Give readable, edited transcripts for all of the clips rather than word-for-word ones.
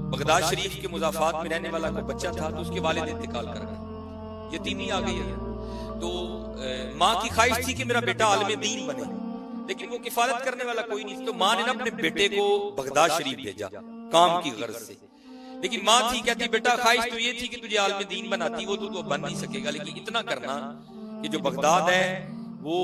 Baghdad शरीफ के मुजाफात में रहने वाला कोई बच्चा था, तो उसके वालिद इंतकाल कर गए, यतीमी आ गई है। तो माँ की ख्वाहिश थी कि मेरा बेटा आलिम दीन बने, लेकिन वो किफायत करने वाला कोई नहीं, तो माँ ने ना अपने बेटे को बगदाद शरीफ भेजा काम की गर्ज से। लेकिन माँ थी कहती बेटा ख्वाहिश तो ये थी कि तुझे आलिम दीन बनाती, वो तो बन नहीं सकेगा, लेकिन इतना करना कि जो बगदाद है वो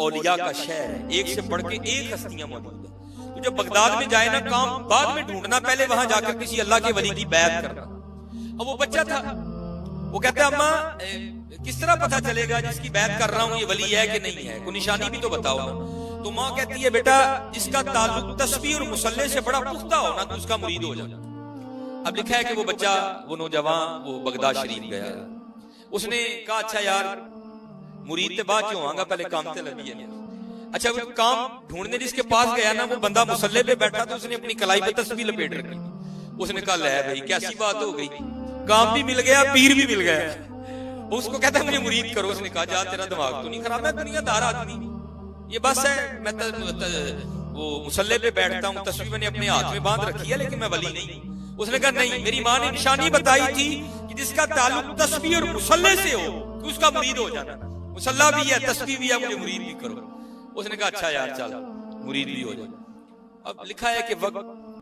औलिया का शहर है, एक से बढ़ के एक हस्तियां मौजूद है। तो जब बगदाद में जाए ना काम बाद में ढूंढना, पहले वहां जाकर किसी अल्लाह के वली की बैत करना। अब वो बच्चा था, वो कहता अम्मा किस तरह पता चलेगा जिसकी बैत कर रहा हूं ये वली है कि नहीं है, कोई निशानी भी तो बताओ ना। तो माँ कहती है बेटा जिसका ताल्लुक तस्बीह और मुसल्ले से बड़ा पुख्ता हो ना, तो उसका मुरीद हो जाना। अब लिखा है कि वो बच्चा, वो नौजवान, वो बगदाद शरीफ गया, उसने कहा अच्छा यार मुरीद के बाद क्यों आऊंगा, पहले काम से लगी है। अच्छा वो काम ढूंढने जिसके पास गया ना, वो बंदा मुसल्ले पे बैठा, तो उसने अपनी कलाई पे तस्बीह लपेट रखी। उसने कहा ले भाई कैसी बात हो गई, काम भी मिल गया, पीर भी मिल गया। उसको कहता है मुझे मुरीद करो। उसने कहा जा तेरा दिमाग तो नहीं खराब, मैं दुनियादार आदमी, ये बस है, मैं वो मुसल्ले पे बैठता हूँ, तस्बीह मैंने अपने हाथ में बांध रखी है, लेकिन मैं वली नहीं। उसने कहा नहीं, मेरी माँ ने निशानी बताई थी कि जिसका ताल्लुक तस्बीह और मुसल्ले से हो तो उसका मुरीद हो जाना, मुसल्ला भी है तस्बीह भी है, मुझे मुरीद भी करो। उसने कहा अच्छा यार चल मुरीद भी हो जाए। अब लिखा है कि वक्त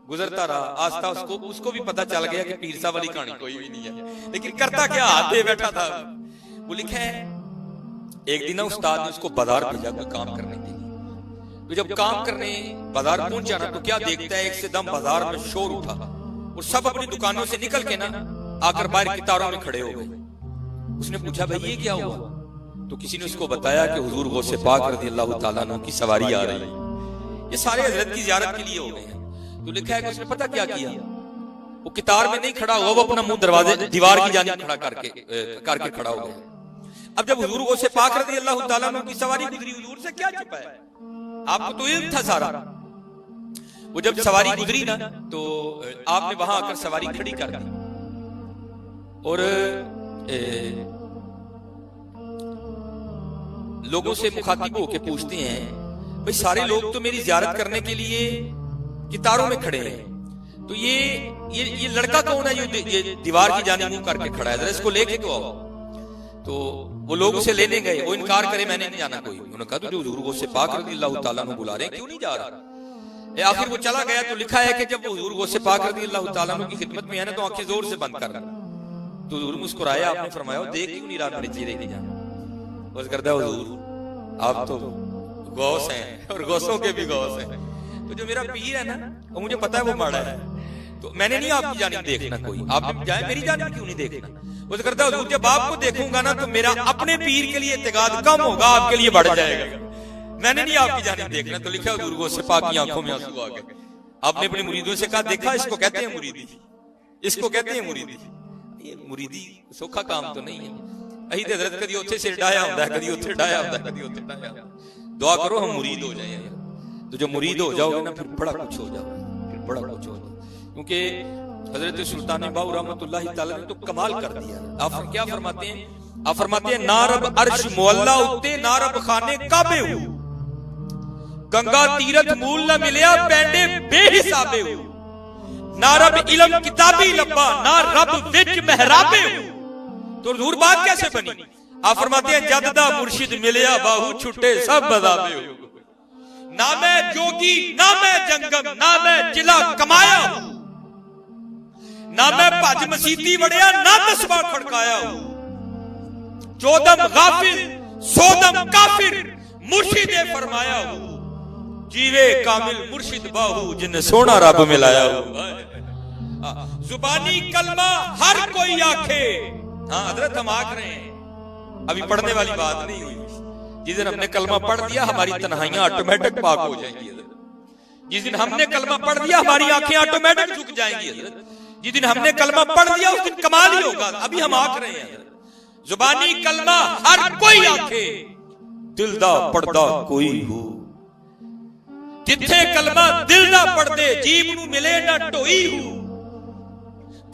गुजरता रहा, आस्था उसको भी पता चल गया कि पीर साहब वाली कहानी कोई भी नहीं है, लेकिन करता क्या हाथ दे बैठा था। वो लिखा है एक दिन उस्ताद ने उसको बाजार भेजा कोई काम करने के लिए। तो जब काम करने बाजार पहुंचा ना, तो क्या देखता है एक से दम बाजार में शोर उठा और सब अपनी दुकानों से निकल के ना आकर बाहर कितारों में खड़े हो गए। उसने पूछा भाई ये क्या हुआ, तो किसी ने उसको बताया कि हुजूर गौसे पाक रज़ी अल्लाह तआला अन्हु की सवारी आ रही है, ये सारे हजरत की ज़ियारत के लिए हो गए हैं। तो लिखा है कि उसने पता क्या किया, वो कितार में नहीं खड़ा हुआ, वो अपना मुंह दरवाजे दीवार की जानिब खड़ा करके खड़ा हो गया। अब जब हुजूर गौसे पाक रज़ी अल्लाह तआला अन्हु की सवारी गुजरी, हुजूर से क्या छुपा है, आपको तो इल्म था सारा। वो जब सवारी गुजरी ना, तो आपने वहां आकर सवारी खड़ी कर दी और लोगों से मुखातिब होकर पूछते हैं भाई सारे लोग तो मेरी ज़ियारत करने के लिए कितारों में खड़े हैं, तो ये लड़का कौन है जो ये दीवार की जानिब मुंह करके खड़ा है, जरा इसको लेके तो आओ। तो वो लोग उसे लेने गए, वो इनकार करे मैंने नहीं जाना कोई। उन्होंने कहा तो हुजूर गौसे पाक रज़ी अल्लाह तआला अन्हु बुला रहे हैं, क्यों नहीं जा रहा। आखिर वो चला गया। तो लिखा है कि जब हुजूर गौसे पाक रज़ी अल्लाह तआला अन्हु की खिदमत में है ना, तो आंखें जोर से बंद कर, तो हुजूर मुस्कुराया, आपने फरमाया देख क्यों नहीं रहा मेरे चेहरे की जान। बस करता हुजूर आप तो गौस हैं और गौसों के भी गौस हैं, तो जो मेरा पीर है ना वो मुझे पता है वो माड़ा है, तो मैंने नहीं आपकी जानिब देखना, कोई आप जाए मेरी जानिब क्यों नहीं देखना। वो करता हुजूर जब आपको देखूंगा ना तो मेरा अपने पीर के लिए इत्तेकाद कम होगा, आपके लिए बढ़ जाएगा, मैंने नहीं आपकी जानिब देखना। तो लिखा हुजूर गौसे पाक की आंखों में आंसू आ गए। आपने अपने मुरीदों से कहा देखा इसको कहते हैं मुरीदी, इसको कहते हैं मुरीदी। ये मुरीदी सौखा काम तो नहीं है। अही ते हजरत कदी उत्थे सिर डाया हुंदा है, कदी उत्थे डाया हुंदा है, कदी उत्थे डाया। दुआ करो हम मुरीद हो जाएं, तो जो मुरीद हो जाओगे ना फिर बड़ा कुछ हो जाओगे, फिर बड़ा कुछ हो जाओगे। क्योंकि हजरत सुल्तान बाहू रहमतुल्लाह तआला ने तो कमाल कर दिया। आप क्या फरमाते हैं, आप फरमाते हैं ना रब अर्श मुअल्ला उत्ते ना रब खाने काबे हो, गंगा तीरथ मूल न मिलिया पैंडे बेहिसाबे हो, ना रब इल्म किताबी लब्बा ना रब विच महराबे हो। तो हुजूर बात कैसे बनी। आप फरमाते हैं जददा मुर्शिद मिलिया बाहू छुट्टे सब बदाबे हो, ना मैं जोगी ना मैं जंगम ना मैं जिला कमाया हूं, ना मैं भज मसीती वड़िया ना तस्बा खड़काया हूं, चौदम गाफिल सोदम काफिर मुर्शिदे फरमाया हूं, जीवे कामिल मुर्शिद बाहू जिन्हें सोना रब मिलाया हूं। जुबानी कलमा हर कोई आखे, हाँ हजरत हम आख रहे हैं, अभी पढ़ने वाली बात नहीं हुई। जिस दिन हमने कलमा पढ़ दिया हमारी तन्हाइयां ऑटोमेटिक पाक हो जाएंगी। जिस दिन हमने कलमा पढ़ दिया हमारी आंखें ऑटोमेटिक झुक जाएंगी। जिस दिन हमने कलमा पढ़ दिया उस दिन कमाल ही होगा। अभी हम आख रहे हैं जुबानी कलमा हर कोई आखे, दिल दा पढ़दा कोई हो, जिथे कलमा दिल दा पढ़दे जीव नूं मिले ना ढोई हो,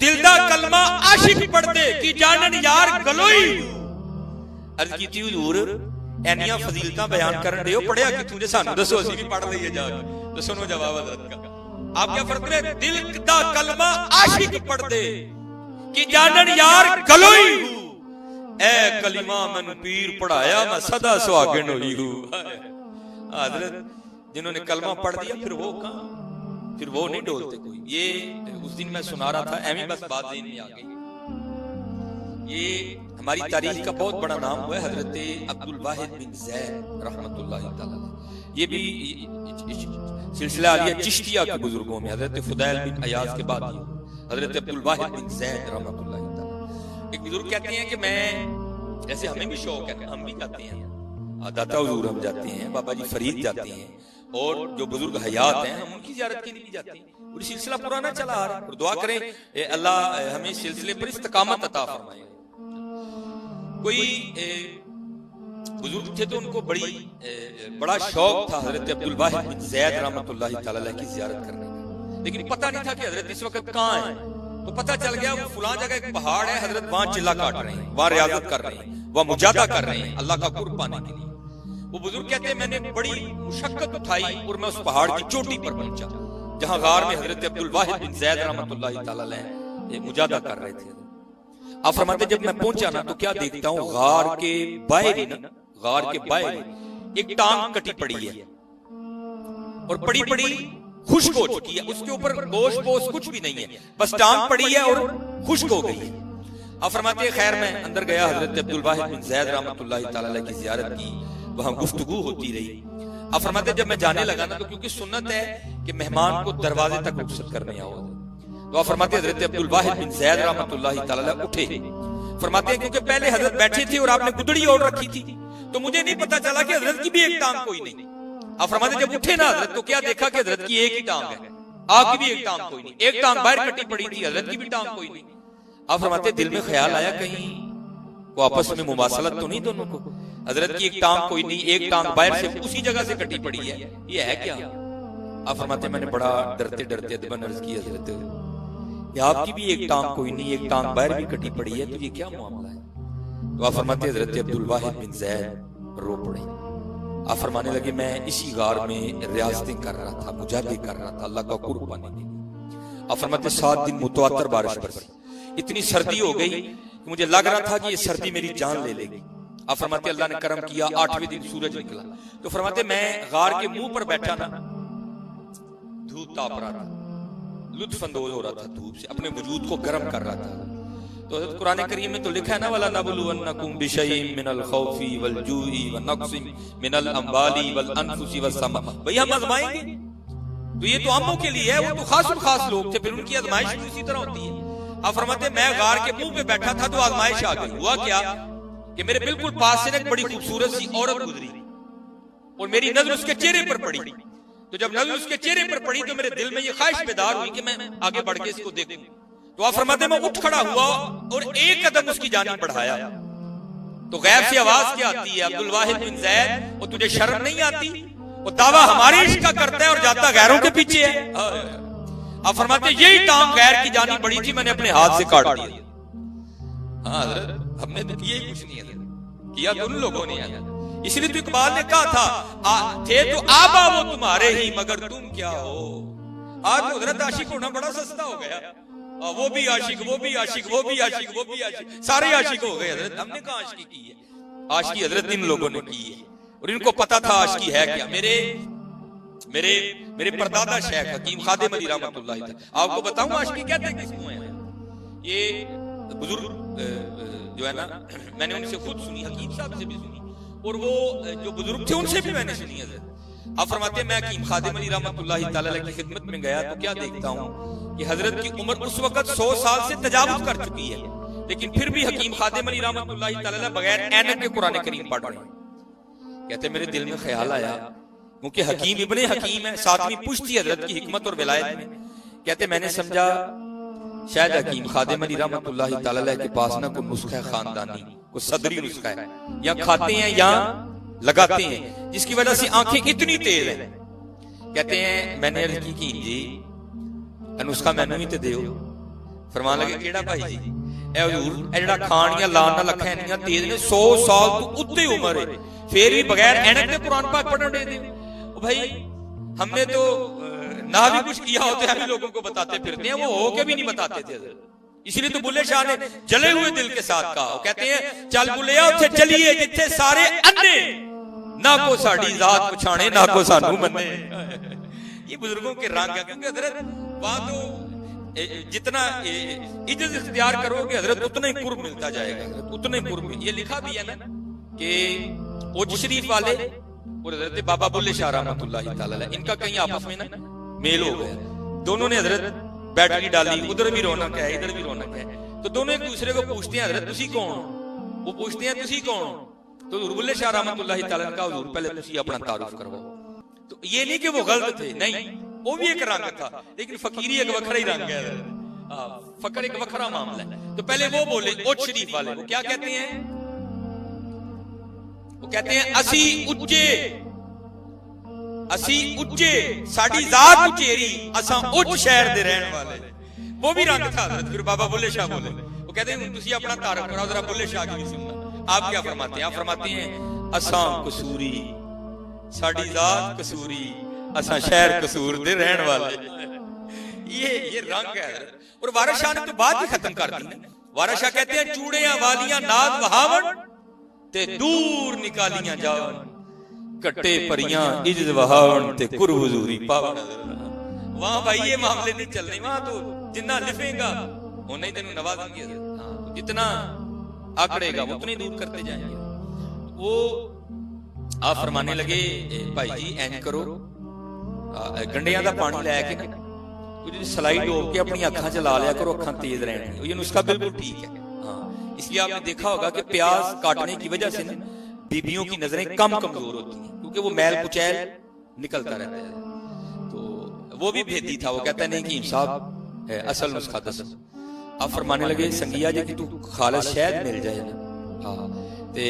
दिल दा कलमा आशिक पढ़दे की जानन यार गलोई। अर्ज कीती हुजूर एनियां फजीलतां बयान करन दे, पढ़िया किथों जे सानू दसो, असीं भी पढ़ लईए जाके। दसो नो जवाब हजरत का। आप क्या फरमाते हैं, दिल दा कलमा आशिक पढ़ दे कि जानन यार गलोई हूं, ए कलिमा मैनू पीर पढ़ाया मैं सदा सुहागन हुई हूं। हजरत जिन्होंने कलमा पढ़ दिया फिर वो कहां, फिर वो नहीं डोलते कोई। ये उस दिन मैं सुना रहा था, एवं बस बात ज़हन में आ गई। ये हमारी तारीख का बहुत बड़ा नाम हुआ है हजरत अब्दुल वाहिद बिन ज़ैद रहमतुल्लाह तआला। ये भी सिलसिला आलिया चिश्तिया के बुजुर्गों में हजरत फुदैल बिन अयाज के बाद हजरत अब्दुल वाहिद बिन ज़ैद रहमतुल्लाह तआला। एक बुजुर्ग कहते हैं कि मैं, जैसे हमें भी शौक है, हम भी जाते हैं, दाता हुजूर हम जाते हैं, बाबा जी फरीद जाते हैं, और जो बुजुर्ग हयात हैं हम उनकी ज़ियारत के लिए भी जाते हैं। और सिलसिला पुराना चला आ रहा है, और दुआ करें अल्लाह हमें सिलसिले पर इस्तकामत अता फरमाए। कोई बुजुर्ग थे तो उनको बड़ा शौक था हजरत अब्दुल वाहिद बिन ज़ैद रहमतुल्लाह तआला अलैह की ज़ियारत करने का, लेकिन पता नहीं था कि हजरत इस वक्त कहाँ है। तो पता चल गया वो फलां जगह एक पहाड़ है, हजरत वहां चिल्ला काट रहे हैं, वहां रियाजत कर रहे हैं, वहां मुजादा कर रहे हैं अल्लाह का कुर्ब पाने के लिए। वो बुजुर्ग कहते हैं मैंने बड़ी मुशक्कत उठाई और मैं उस पहाड़ की चोटी पर पहुंचा जहां गार में हजरत अब्दुल वाहिद बिन ज़ैद रहमतुल्लाह तआला अलैह मुजादा कर रहे थे। आप फरमाते जब मैं पहुंचा ना तो क्या देखता हूं, गार के बाहर एक टांग कटी पड़ी है और पड़ी खुश्क हो चुकी है, उसके ऊपर गोश्त पोस्ट कुछ भी नहीं है, बस टांग पड़ी है और खुश्क हो गई है। आप फरमाते खैर मैं अंदर गया, हजरत अब्दुल वाहिद बिन ज़ैद रहमतुल्लाह तआला अलैह की ज़ियारत की, वहां गुफ्तगू होती रही। आप फरमाते जब मैं जाने लगा ना तो क्योंकि सुन्नत है कि मेहमान को दरवाजे तक रुखसत करने आओ, तो आप फरमाते हजरत अब्दुल वाहिद बिन ज़ैद रहमतुल्लाह तआला अलैह उठे। फरमाते हैं क्योंकि पहले हजरत बैठे थे और आपने गुदड़ी ओढ़ रखी थी तो मुझे नहीं पता चला कि हजरत की भी एक टांग कोई नहीं। आप फरमाते जब उठे ना हजरत तो क्या देखा कि हजरत की एक ही टांग है, आपकी भी एक टांग कोई नहीं, एक टांग बाहर कटी पड़ी थी, हजरत की भी टांग कोई नहीं। आप फरमाते दिल में ख्याल आया कहीं वो आपस में मुमासलत तो नहीं दोनों को, हजरत की एक टांग कोई नहीं, एक टांग बाहर से उसी जगह से कटी पड़ी है, ये है क्या? आप फरमाते मैंने बड़ा डरते डरते अदबन अर्ज की हजरत आपकी भी एक टांग कोई नहीं, एक टांग बाहर भी कटी पड़ी है, तो ये क्या मामला है? तो आप फरमाते हजरत अब्दुल वाहिद बिन ज़ैद रो पड़े। आप फरमाने लगे मैं इसी गार में रियासतें कर रहा था, मुजाहिदे कर रहा था अल्लाह का कुर्ब पाने के लिए। आप फरमाते 7 दिन मुतवातर बारिश बरसी, इतनी सर्दी हो गई कि मुझे लग रहा था कि ये सर्दी मेरी जान ले लेगी। आप फरमाते अल्लाह ने करम किया, 8वें दिन सूरज निकला। तो फरमाते मैं गार के मुंह पर बैठा ना, धूप ताप रहा था, लुत्फ अंदोज हो रहा था धूप से, अपने वजूद को गर्म कर रहा था। तो कुरान करीम में तो लिखा है ना वला नबलुवन्नकुम बिशैइन मिनल खौफी वल जूई व नक्सिन मिनल अम्वाली वल अनफुसी वस समा, भाई हम आजमाएंगे। तो ये तो आमों के लिए है, वो तो खास लोग थे, फिर उनकी आजमाइश भी उसी तरह होती है। आप फरमाते मैं गार के मुंह पे बैठा था तो आजमाइश आ गई। हुआ क्या कि मेरे बिल्कुल पास से एक बड़ी खूबसूरत सी औरत गुजरी और मेरी नजर उसके चेहरे पर पड़ी। तो जब नजर उसके चेहरे पर पड़ी तो मेरे दिल में ये ख्वाहिश बेदार हुई कि मैं आगे बढ़ के इसको देखूं। तो आप फरमाते मैं उठ खड़ा हुआ और एक कदम उसकी जानिब बढ़ाया तो गैब से आवाज क्या आती है, अब्दुल वाहिद बिन ज़ैद और तुझे शर्म नहीं आती? वो दावा हमारे इश्क का करता है और जाता गैरों के पीछे है। आप फरमाते यही टांग गैर की जानिब बढ़ी थी, मैंने अपने हाथ से काट दिया। हाँ हमने तो किया ही कुछ नहीं है, किया तो उन लोगों ने है। इसलिए तो इकबाल ने कहा था थे तो आबा वो तुम्हारे ही मगर तुम क्या हो। आज तो हजरत आशिक होना बड़ा सस्ता हो गया, वो भी आशिक, वो भी आशिक, वो भी आशिक, वो भी आशिक, सारे आशिक हो गए। हजरत हमने कहा आशिकी की है, आशिकी हजरत इन लोगों ने की है और इनको पता था आशिकी है क्या। मेरे परदादा शेख हकीम खादिम अली रहमतुल्लाह अलैह, आपको बताऊं आशिकी कहते हैं किसको है? ये बुजुर्ग जो है ना, मैंने उनसे खुद सुनी, हकीम साहब से भी सुनी और वो जो बुजुर्ग थे उनसे भी मैंने सुनी है। आप फरमाते मैं हकीम खादिम अली रहमतुल्लाह तआला अलैह की खिदमत में गया तो क्या देखता हूँ कि हजरत की उम्र उस वक्त 100 साल से तजावुज कर चुकी है, लेकिन फिर भी हकीम खादिम अली रहमतुल्लाह तआला अलैह बगैर ऐनक के कुरान करीम पढ़ रहे हैं। कहते मेरे दिल में ख्याल आया, क्योंकि हकीम इब्ने हकीम है, 7वीं पुश्त थी हजरत की हिकमत और विलायत में। कहते मैंने समझा शायद हकीम खादिम अली रहमतुल्लाह तआला अलैह के पास ना कोई नुस्खा है खानदानी, कोई सदरी नुस्खा है, या खाते हैं या लगाते हैं जिसकी वजह से आंखें इतनी तेज हैं। कहते हैं मैंने अर्ज की जी नुस्खा मैनू भी तो दियो। फरमान लगे केड़ा भाई जी? ए हुजूर ए जेड़ा खान या लान नाल अखां इन्नियां तेज ने, 100 साल तो उत्ते उम्र है फिर भी बगैर ऐनक के कुरान पाक पढ़न दे दे। ओ भाई हमने तो ना भी कुछ किया होता है हम लोगों को बताते फिरते हैं, वो होके भी नहीं बताते थे हजरत। इसलिए तो बुल्ले शाह ने जले हुए दिल के साथ कहा, वो कहते हैं चल बुल्लिया उथे चलिए जिथे सारे अन्ने, ना को साड़ी जात पछाणे ना को सानू मन्ने। ये बुजुर्गों के रंग है, क्योंकि हजरत वहां तो जितना इज्जत इख्तियार करोगे हजरत उतना ही कुर्ब मिलता जाएगा, उतना ही कुर्ब। ये लिखा भी है ना कि उज शरीफ वाले और हजरत बाबा बुल्ले शाह रहमतुल्लाह तआला अलैह, इनका कहीं आपस में ना मेल हो गया। दोनों ने हजरत बैटरी डाली, उधर भी रौनक है इधर भी रौनक है, तो दोनों एक दूसरे को पूछते हैं हजरत तुसी कौन हो, वो पूछते हैं तुसी कौन हो, तो हजरत बुल्ले शाह रहमतुल्लाह तआला अलैह का हुजूर पहले तुसी अपना तारुफ करवाओ। तो ये नहीं कि वो गलत थे, नहीं, वो भी एक रंग था, लेकिन फकीरी एक वखरा ही रंग है, फकर एक वखरा मामला है। तो पहले वो बोले उज शरीफ वाले, वो क्या कहते हैं, वो कहते हैं असी उच्चे साडी जात उचेरी असा उच्च शहर दे रहने वाले। वो भी रंग था हजरत। फिर बाबा बुल्ले शाह बोले, वो कहते हैं तुसी अपना तारुफ कराओ, जरा बुल्ले शाह की भी सुनना। आप क्या फरमाते हैं, आप फरमाते हैं असा कसूरी साडी जात कसूरी असा शहर कसूर दे रहने वाले। ये रंग है। और वारिस शाह ने तो बात ही खत्म कर दी। वारिस शाह कहते हैं चूड़ियां वालियां नाद वहावन ते दूर निकालियां जावन, कट्टे परियां इज्जत वहावन ते कुर हुजूरी पावन। वहां भाई ये मामले नहीं चलने, वहां तो जितना लिफेगा उतना ही तेन नवाजेंगे, हाँ, जितना आकड़ेगा उतना ही दूर करते जाएंगे। वो आप फरमाने लगे भाई जी इंज करो, गंडियां दा पानी लैके ना सलाई डोब के अपनी अखां च ला लिया करो, अखां तेज रहने। ये नुस्खा बिल्कुल ठीक है, हाँ। इसलिए आपने देखा होगा कि प्याज काटने की वजह से ना बीबियों की नजरें कम कमजोर होती हैं, क्योंकि वो मैल कुचैल निकलता रहता है। तो वो भी भेदी था, वो कहता है नहीं कि साहब असल नुस्खा दस। आप फरमाने लगे संगिया जी कि तू खालिस शहद मिल जाए ना, हाँ, ते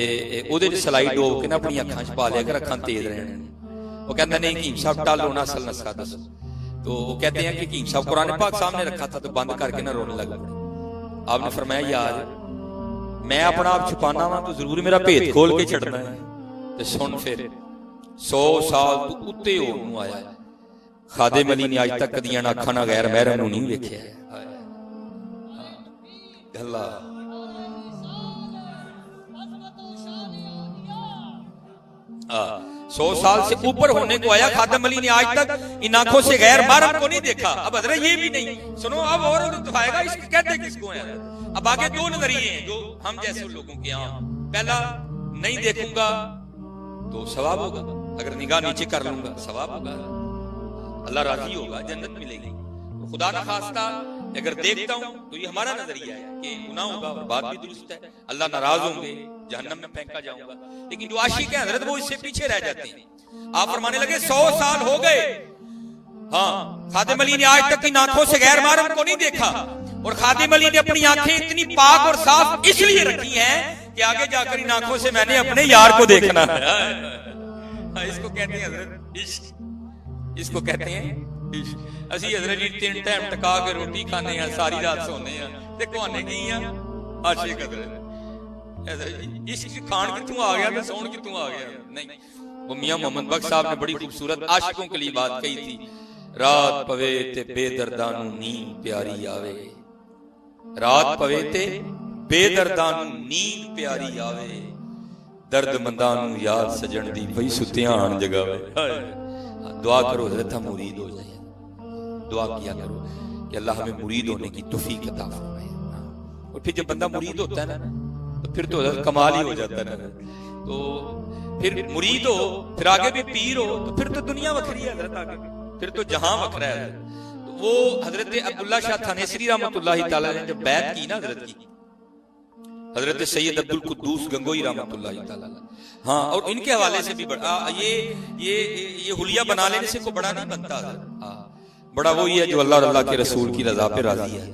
ओदे च सलाई डोब के ना अपनी अखां च पा लिया कर, अखां तेज रहने। वो कहता नहीं कि साहब टालो ना असल नुस्खा दस। तो वो कहते हैं कि कीम साहब कुरान पाक सामने रखा था तो बंद करके ना रोने लगा। आपने फरमाया यार मैं अपना आप छुपाना वा तो जरूर मेरा भेद खोल के छड़ना है। तो सुन फिर 100 साल तू उत्ते होनू आया, खादिम अली ने आज तक कदियां अखां ना गैर महरम नूं नहीं वेखिया। गल्ला 100 साल से ऊपर होने को आया, खादिम अली ने आज तक इन आंखों से गैर महरम को नहीं देखा। अब हजरत ये भी नहीं सुनो, अब और दिखाएगा इसको कहते किसको है। अब आगे दो नजरिए हैं जो हम जैसे लोगों के यहाँ। पहला, नहीं देखूंगा तो सवाब होगा, अगर निगाह नीचे कर लूंगा सवाब होगा, अल्लाह राजी होगा, जन्नत मिलेगी। खुदा ना खास्ता अगर देखता हूं तो ये हमारा नजरिया है कि गुनाह होगा, और बात भी दुरुस्त है, अल्लाह नाराज होंगे, जहन्नम में फेंका जाऊंगा। लेकिन जो आशिक है हजरत वो इससे पीछे रह जाते हैं। आप फरमाने लगे 100 साल हो गए, हाँ, खादिम अली ने आज तक इन आंखों से गैर महरम को नहीं देखा। और खादिम अली ने अपनी आंखें इतनी पाक और साफ इसलिए रखी हैं कि आगे जाकर इन आंखों से मैंने अपने यार को देखना है। इसको कहते हैं हजरत इश्क, इसको कहते हैं इश्क। असी हजरत जी 3 टाइम टका के रोटी खाने हैं, सारी रात सोने हैं, ते कोने की आशिक हजरत इश्क खान कितों आ गया, सोन कितों आ गया। नहीं, वो मियां मोहम्मद बख्श साहब ने बड़ी खूबसूरत आशिकों के लिए बात कही थी, रात पवे ते बेदर्दां नूं नींद प्यारी आवे, रात पवे ते बेदर्दां नूं नींद प्यारी आवे, दर्दमंदां नूं याद सजण दी पई सुत्तियां आण जगावे। दुआ करो हजरत हम मुरीद हो जाए, दुआ किया करो कि अल्लाह हमें मुरीद होने की तौफीक अता फरमाए। और फिर जब बंदा मुरीद होता है ना तो फिर तो कमाल ही हो जाता है ना। तो फिर मुरीद हो, फिर आगे भी पीर हो, तो फिर तो दुनिया वखरी है हजरत, आगे फिर तो जहां वखरा है। तो वो हजरत अब्दुल्ला शाह थानेसरी रहमतुल्लाह तआला ने जब बैत की ना हजरत की, हजरत सैयद अब्दुल कुद्दूस गंगोई रहमतुल्लाह तआला, हाँ, और इनके हवाले से भी बड़ा ये हुलिया बना लेने से को बड़ा नहीं बनता, हाँ, बड़ा वही है जो अल्लाह और अल्लाह के रसूल की रजा पे राजी है।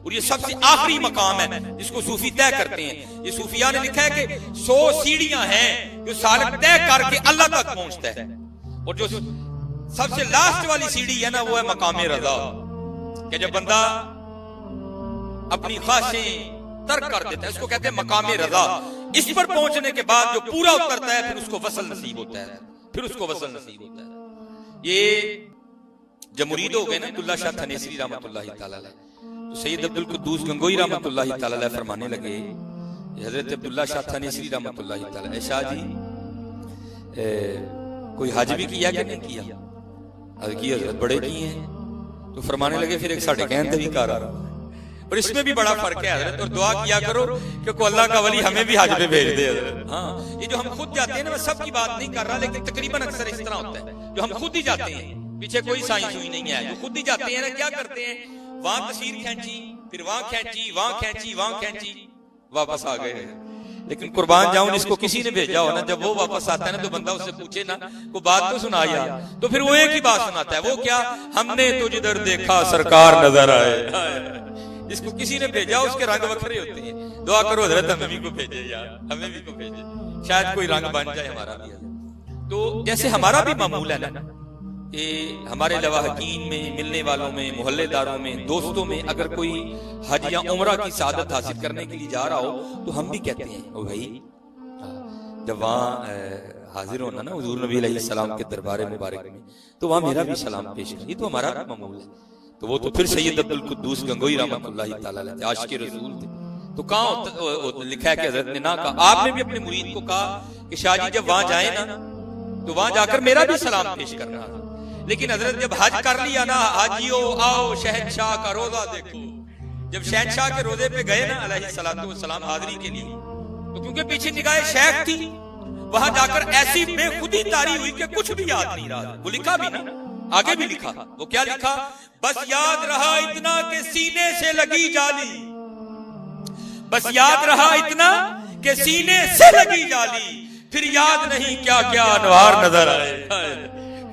और ये सबसे आखिरी मकाम है जिसको सूफी तय करते हैं। ये सूफिया ने लिखा है कि 100 सीढ़ियां हैं जो सालक तय करके अल्लाह तक पहुंचता है, और जो सबसे लास्ट वाली सीढ़ी है ना वो है मकामे रजा, कि जब बंदा अपनी ख्वाहिशें तर्क कर देता है उसको कहते हैं मकामे रजा। इस पर पहुंचने के बाद जो पूरा उतरता है फिर उसको वसल नसीब होता है, फिर उसको वसल नसीब होता है। ये जब मुरीद हो गए ना अब्दुल्ला शाह थानेसरी रहमतुल्लाहि तआला अलैह, तो सैयद अब्दुल कुद्दूस गंगोई रहमतुल्लाहि तआला अलैह फरमाने लगे, हजरत अब्दुल्ला शाह थानेसरी रहमतुल्लाहि तआला अलैह, शाह जी कोई हज भी किया कि नहीं किया? हज की हजरत बड़े किए हैं। तो फरमाने लगे फिर एक साढ़े कहन का भी कार आ रहा, और इसमें भी बड़ा फर्क है हजरत, और दुआ किया करो कि अल्लाह का वली हमें भी हज पे भेज दे हजरत। हाँ, ये जो हम खुद जाते हैं ना, मैं सबकी बात नहीं कर रहा, लेकिन तकरीबन अक्सर इस तरह होता है, जो हम खुद ही जाते हैं, पीछे कोई साइंस हुई नहीं है, जो खुद ही जाते हैं ना, क्या करते हैं, वहां तस्वीर खींची, फिर वहां खींची, वहां खींची, वहां खींची, वापस आ गए। लेकिन कुर्बान जाऊं जिसको किसी ने भेजा हो ना, जब वो वापस आता है ना, तो बंदा उससे पूछे ना, को बात तो सुना यार, तो फिर वो एक ही बात सुनाता है, वो क्या, हमने तो जिधर देखा सरकार नजर आए। जिसको किसी ने भेजा उसके रंग वखरे होते हैं। दुआ करो हजरत हमें भी को भेजे यार, हमें भी को भेजे, शायद कोई रंग बन जाए हमारा भी। तो जैसे हमारा भी मामूल है ना, कि हमारे लवाहकीन में, मिलने वालों में, मोहल्लेदारों में, दोस्तों में अगर कोई हज या उम्रा की सादत हासिल करने के लिए जा रहा हो, तो हम भी कहते हैं ओ भाई, जब वहाँ हाजिर होना ना हुजूर नबी अलैहिस्सलाम के दरबार मुबारक में, तो वहाँ मेरा भी सलाम पेश कर, ये तो हमारा भी मामूल है। तो वो तो फिर सैयद अब्दुल कुद्दूस गंगोई रहमतुल्लाहि तआला अलैह आशिक़ रसूल थे। तो कहाँ लिखा है कि हजरत ने ना कहा, आपने भी अपने मुरीद को कहा कि शाह जी जब वहां जाए ना, तो वहां जाकर मेरा भी सलाम पेश करना। लेकिन हजरत जब हज कर लिया ना, हाजियो आओ शहनशाह का रोजा देखो, जब शहनशाह के रोजे पे गए ना अलैहिस्सलातु वस्सलाम हाजिरी के लिए, तो क्योंकि पीछे निगाह शेख थी, वहां जाकर ऐसी बेखुदी तारी हुई कि कुछ भी याद नहीं रहा। वो लिखा भी ना, आगे भी लिखा, वो क्या लिखा, बस याद रहा इतना कि सीने से लगी जाली, बस याद रहा इतना कि सीने से लगी जाली, फिर याद नहीं क्या क्या अनवार नजर आए।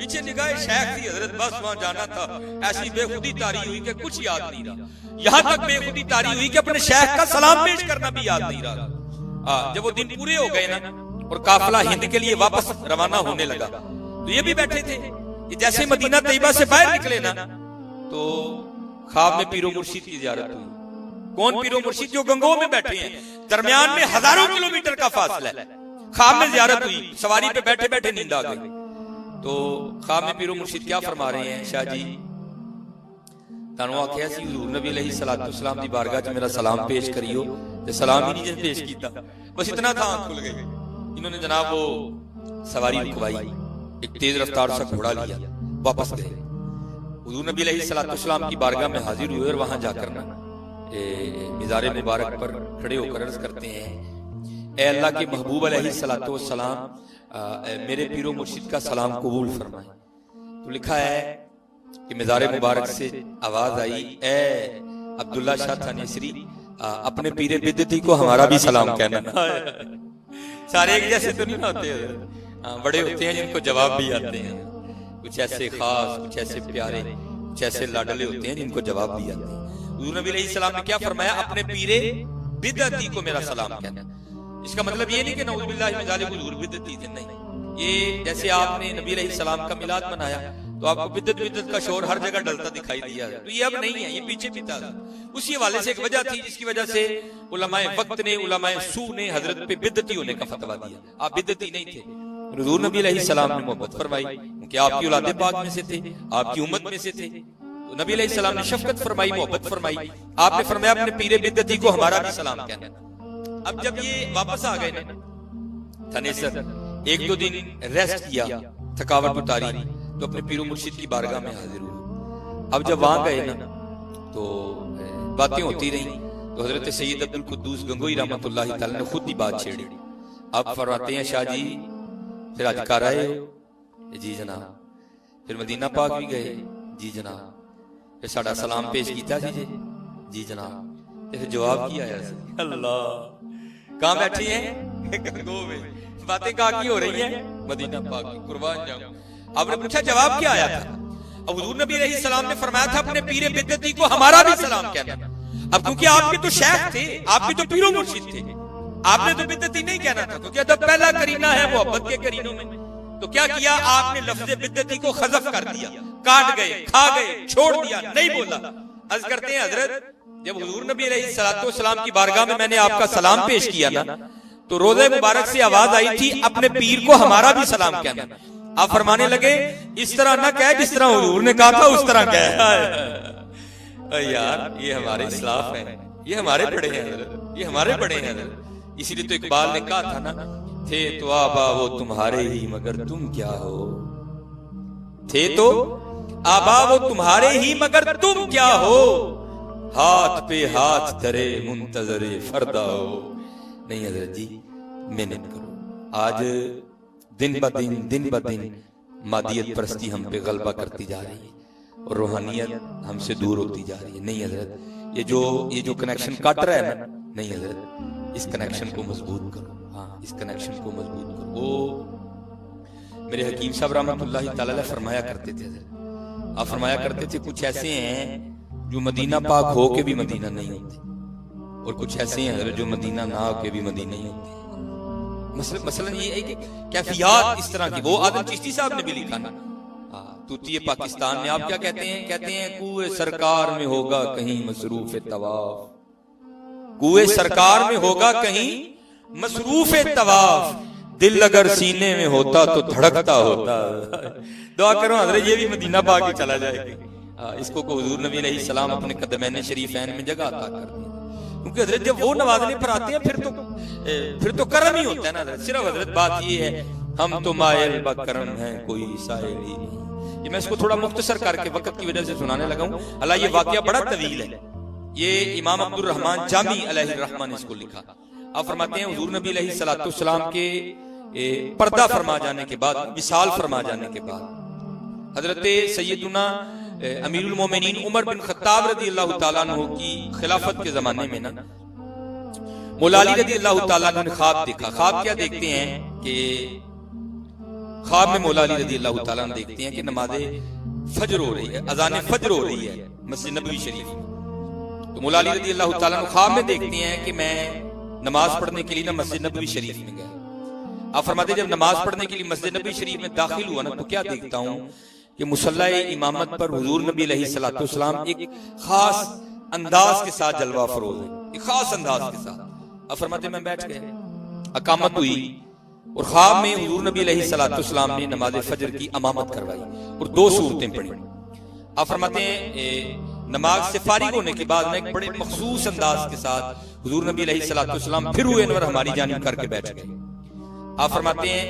पीछे निगाह शेख थी हजरत, बस वहां जाना था, ऐसी बेखुदी तारी हुई कि कुछ याद नहीं रहा। यहां तक बेखुदी तारी हुई कि अपने शेख का सलाम पेश करना भी याद नहीं रहा। जब वो दिन पूरे हो गए ना, और काफिला हिंद के लिए वापस रवाना होने लगा, तो ये भी बैठे थे कि जैसे मदीना तैयबा से बाहर निकले ना, तो ख्वाब में पीरो मुर्शिद की ज़ियारत हुई। कौन पीरो मुर्शिद? जो गंगोह में बैठे हैं, दरमियान में हजारों किलोमीटर का फासला है। ख्वाब में ज़ियारत हुई, सवारी पे बैठे बैठे नींद आ गई। तो ख्वाब में पीरो मुर्शिद क्या फरमा रहे हैं, शाह जी तानू आख्या सी हुजूर नबी अलैहिस्सलातु वस्सलाम दी बारगाह च मेरा सलाम पेश करियो, ते सलाम ही नहीं पेश कीता, बस इतना था, आंख खुल गई। इन्होंने जनाब वो सवारी रुकवाई, एक तेज रफ्तार सा घोड़ा लिया, वापस गए। हुजूर नबी अलैहिस्सलातु वस्सलाम की बारगाह में हाजिर हुए, और वहां जाकर ना मिज़ारे मुबारक पर खड़े होकर अर्ज करते हैं, ए अल्लाह के महबूब अलैहिस्सलातु वस्सलाम, मेरे पीरो मुर्शिद का सलाम कबूल फरमाए। तो लिखा है कि मिज़ारे मुबारक से आवाज आई, ए अब्दुल्ला शाह थानेसरी, अपने पीरे बिद्दती को हमारा भी सलाम कहना। सारे एक जैसे तो नहीं होते, बड़े होते हैं जिनको जवाब भी आते हैं, कुछ ऐसे खास, कुछ ऐसे प्यारे, कुछ ऐसे लाडले होते हैं जिनको जवाब भी आते हैं। हुजूर नबी अलैहिस्सलाम ने क्या फरमाया, अपने पीरे बिद्दती को मेरा सलाम कहना। इसका मतलब ये नहीं कि नऊजुबिल्लाहि मिन ज़ालिक हुजूर बिद्दती थे, नहीं। ये जैसे आपने नबी अलैहिस्सलाम का मिलाद मनाया, तो आपको बिद्दत बिद्दत का शोर हर जगह डलता दिखाई दिया, तो ये अब नहीं है, ये पीछे भी था। उसी हवाले से एक वजह थी जिसकी वजह से उलमाए वक्त ने, उलमाए सू ने हजरत पे बिद्दती होने का फतवा दिया। आप बिद्दती नहीं थे, हुजूर नबी अलैहिस्सलाम ने मोहब्बत फरमाई, क्योंकि आपकी औलादे पाक में से थे, आपकी उम्मत में से थे, तो नबी अलैहिस्सलाम ने शफकत फरमाई, मोहब्बत फरमाई। आपने फरमाया अपने पीरे बिद्दती को हमारा भी सलाम कहना। अब जब ये वापस आ गए ना थानेसर, एक दो दिन रेस्ट किया, थकावट उतारी, तो अपने पीरो मुर्शिद की बारगाह में हाजिर हुए। अब जब वहां गए ना, तो बातें होती रही, तो हजरत सैयद अब्दुल कुद्दूस गंगोई रहमतुल्लाहि तआला ने खुद ही बात छेड़ी। अब फरमाते हैं, शाह जी फिर आज कर आए हो? जी जनाब। फिर मदीना पाक भी गए? जी जनाब। फिर साडा सलाम पेश किया जी जनाब। फिर जवाब की आया, अल्लाह कहाँ बैठी हैं? गंगोह में। बातें कहाँ की हो रही हैं? मदीना पाक की। कुर्बान जाऊं। आपने पूछा जवाब क्या आया था? अब हुजूर नबी अलैहिस्सलाम ने फरमाया था अपने पीरे बिद्दती को हमारा भी सलाम कहना। अब क्योंकि आपके तो शेख थे, आपके तो पीरो मुर्शिद थे, आपने तो बिद्दती नहीं कहना था, क्योंकि अदब पहला करीना है मोहब्बत के करीनों में। तो क्या किया आपने? लफ्ज़ बिद्दती को खज़फ कर दिया, काट गए, खा गए, छोड़ दिया, नहीं बोला। अर्ज करते हैं हजरत, जब हुजूर नबी अलैहिस्सलातु वस्सलाम की बारगाह में मैंने आपका सलाम पेश किया ना, तो रोज़े मुबारक से आवाज आई थी, अपने पीर को हमारा भी सलाम कहना। आप फरमाने लगे इस तरह ना कह जिस तरह हुजूर ने कहा था उस तरह कह। यार ये हमारे इस्लाफ हैं, ये हमारे बड़े हैं हज़रत, ये हमारे बड़े हैं हज़रत। इसीलिए तो इकबाल ने कहा था ना, थे तो आबा वो तुम्हारे ही मगर तुम क्या हो, थे तो आबा वो तुम्हारे ही मगर तुम क्या हो, हाथ पे हाथ धरे मुंतजरे फरदा हो। नहीं हज़रत जी मेहनत करो। आज दिन ब दिन मादियत परस्ती हम पे गलबा करती जा रही है और रूहानियत हमसे दूर होती जा रही है। नहीं हज़रत ये जो कनेक्शन काट रहा है ना, नहीं हज़रत इस कनेक्शन को मजबूत करो। हाँ इस कनेक्शन को मजबूत करो। वो मेरे हकीम साहब रहमतुल्लाहि तआला अलैह फरमाया करते थे हज़रत, आप फरमाया करते थे कुछ ऐसे हैं जो मदीना पाक हो के भी मदीना नहीं होते और कुछ ऐसे हैं हज़रत जो मदीना ना हो के भी मदीना नहीं होते। मसलन ये है कि कैफियत इस तरह की, वो आदम चिश्ती साहब ने भी लिखा ना, तूती पाकिस्तान में आप क्या कहते हैं, कहते हैं कुए सरकार में होगा कहीं मसरूफ तवाफ, कुए सरकार में होगा कहीं मसरूफ तवाफ, दिल अगर सीने में होता तो धड़कता होता। दुआ करो हज़रत ये भी मदीना पाक ही चला जाएगा। इसको को हुजूर नबी अलैहिस्सलाम अपने कदमैन शरीफैन में जगह अता कर दी, क्योंकि हज़रत जब वो नवाजने पर आते हैं फिर तो करम ही होता है ना। सिर्फ हज़रत बात ये है हम तो मायल बकरम हैं कोई साहिल ही नहीं। ये मैं इसको थोड़ा मुख्तसर करके वक्त की वजह से सुनाने लगा हूँ। हालांकि ये वाकया बड़ा तवील है। ये इमाम अब्दुर रहमान जामी अलैहिर्रहमा ने इसको लिखा। आप फरमाते हैं हुजूर नबी अलैहिस्सलाम के पर्दा फरमा जाने के बाद, विसाल फरमा जाने के बाद हजरत सैयदुना अमीरुल मोमिनीन उमर बिन खत्ताब रदी अल्लाह तआला अन्हु की खिलाफत के जमाने में ना मौला अली रदी अल्लाह तआला अन्हु ने ख्वाब देखा। ख्वाब क्या देखते हैं कि ख्वाब में मौला अली रदी अल्लाह तआला अन्हु देखते हैं कि नमाज़े फजर हो रही है, अज़ान फजर हो रही है मस्जिद नबवी शरीफ में। तो मौला अली रदी अल्लाह तआला अन्हु ख्वाब में देखते हैं कि मैं नमाज पढ़ने के लिए ना मस्जिद नबवी शरीफ में गया। आप फरमाते जब नमाज पढ़ने के लिए मस्जिद नबवी शरीफ में दाखिल हुआ ना तो क्या देखता हूँ कि मुसल्ला इमामत पर हुजूर नबी अलैहिस्सलाम एक खास अंदाज के साथ जलवा फरोज है, एक खास अंदाज के साथ। अब फरमाते मैं बैठ गया, अकामत हुई और ख्वाब में हुजूर नबी अलैहिस्सलाम ने नमाज फजर की इमामत करवाई और 2 सूरतें पढ़ी। अब फरमाते हैं नमाज से फारिग होने के बाद में एक बड़े मखसूस अंदाज के साथ हुजूर नबी अलैहिस्सलाम फिर हुए अनवर हमारी जानिब करके बैठ गए। आप फरमाते हैं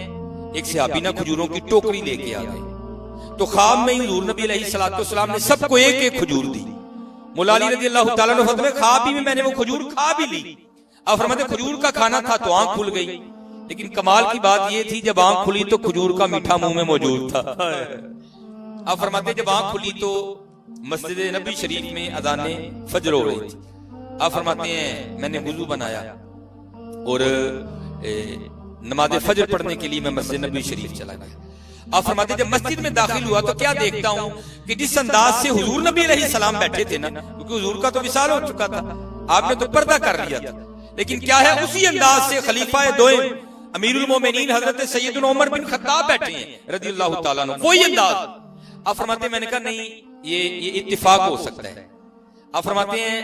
एक सहाबी ना खजूरों की टोकरी लेके आ गए, तो ख्वाब में ही हुजूर नबी अलैहिस्सलाम ने सबको एक एक खजूर दी। मौला अली रज़ी अल्लाह तआला अन्हु फरमाते ख्वाब में मैंने वो खजूर खा भी ली। अब फरमाते खजूर का खाना था तो आंख खुल गई, लेकिन कमाल की बात ये थी जब आंख खुली तो खजूर का मीठा मुंह में मौजूद था। अब फरमाते जब आंख खुली तो मस्जिद नबी शरीफ में अज़ाने फजर हो रही थी। अब फरमाते हैं मैंने वुजू बनाया और नमाज फजर पढ़ने के लिए मैं मस्जिद नबी शरीफ चला गया। आप फरमाते जब मस्जिद में दाखिल हुआ तो क्या देखता हूं कि जिस अंदाज से हुजूर नबी अलैहिस्सलाम बैठे थे ना, क्योंकि हुजूर का तो विसाल हो चुका था, आपने तो पर्दा कर लिया था, लेकिन क्या है उसी अंदाज से खलीफा दोयम अमीरुल मोमिनीन हजरत सैयदुना उमर बिन खत्ताब बैठे हैं रज़ियल्लाहु ताला अन्हु, वही अंदाज। आप फरमाते मैंने कहा नहीं ये इत्तिफाक हो सकता है। आप फरमाते हैं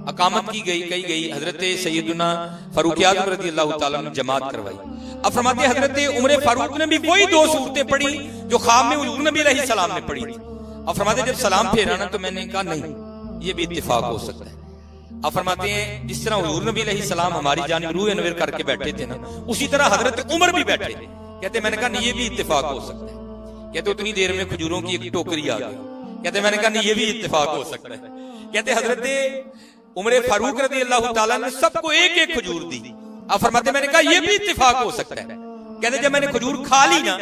अकामत की गई हजरत सैयदुना फारूक आज़म रज़ियल्लाहु ताला अन्हु ने जमात करवाई। अब फरमाते हजरत उमर फारूक ने भी वही 2 सूरतें पढ़ी जो ख्वाब में हुजूर नबी अलैहिस्सलाम ने पढ़ी थी। अब फरमाते जब सलाम फेरा ना तो मैंने कहा नहीं ये भी इत्तिफाक हो सकता है। अब फरमाते हैं जिस तरह हुजूर नबी अलैहिस्सलाम हमारी जानिब रूह अनवर करके बैठे थे ना, उसी तरह हजरत उमर भी बैठे थे। कहते मैंने कहा नहीं ये भी इत्तिफाक हो सकता है। कहते उतनी देर में खजूरों की एक टोकरी आ गई। कहते मैंने कहा नहीं ये भी इत्तिफाक हो सकता है। कहते हजरत उमर फारूक रज़ियल्लाहु ताला ने सबको एक एक खजूर दी। अब फरमाते मैंने कहा ये भी इत्तिफाक हो सकता है। कहते जब मैंने खजूर खा ली ना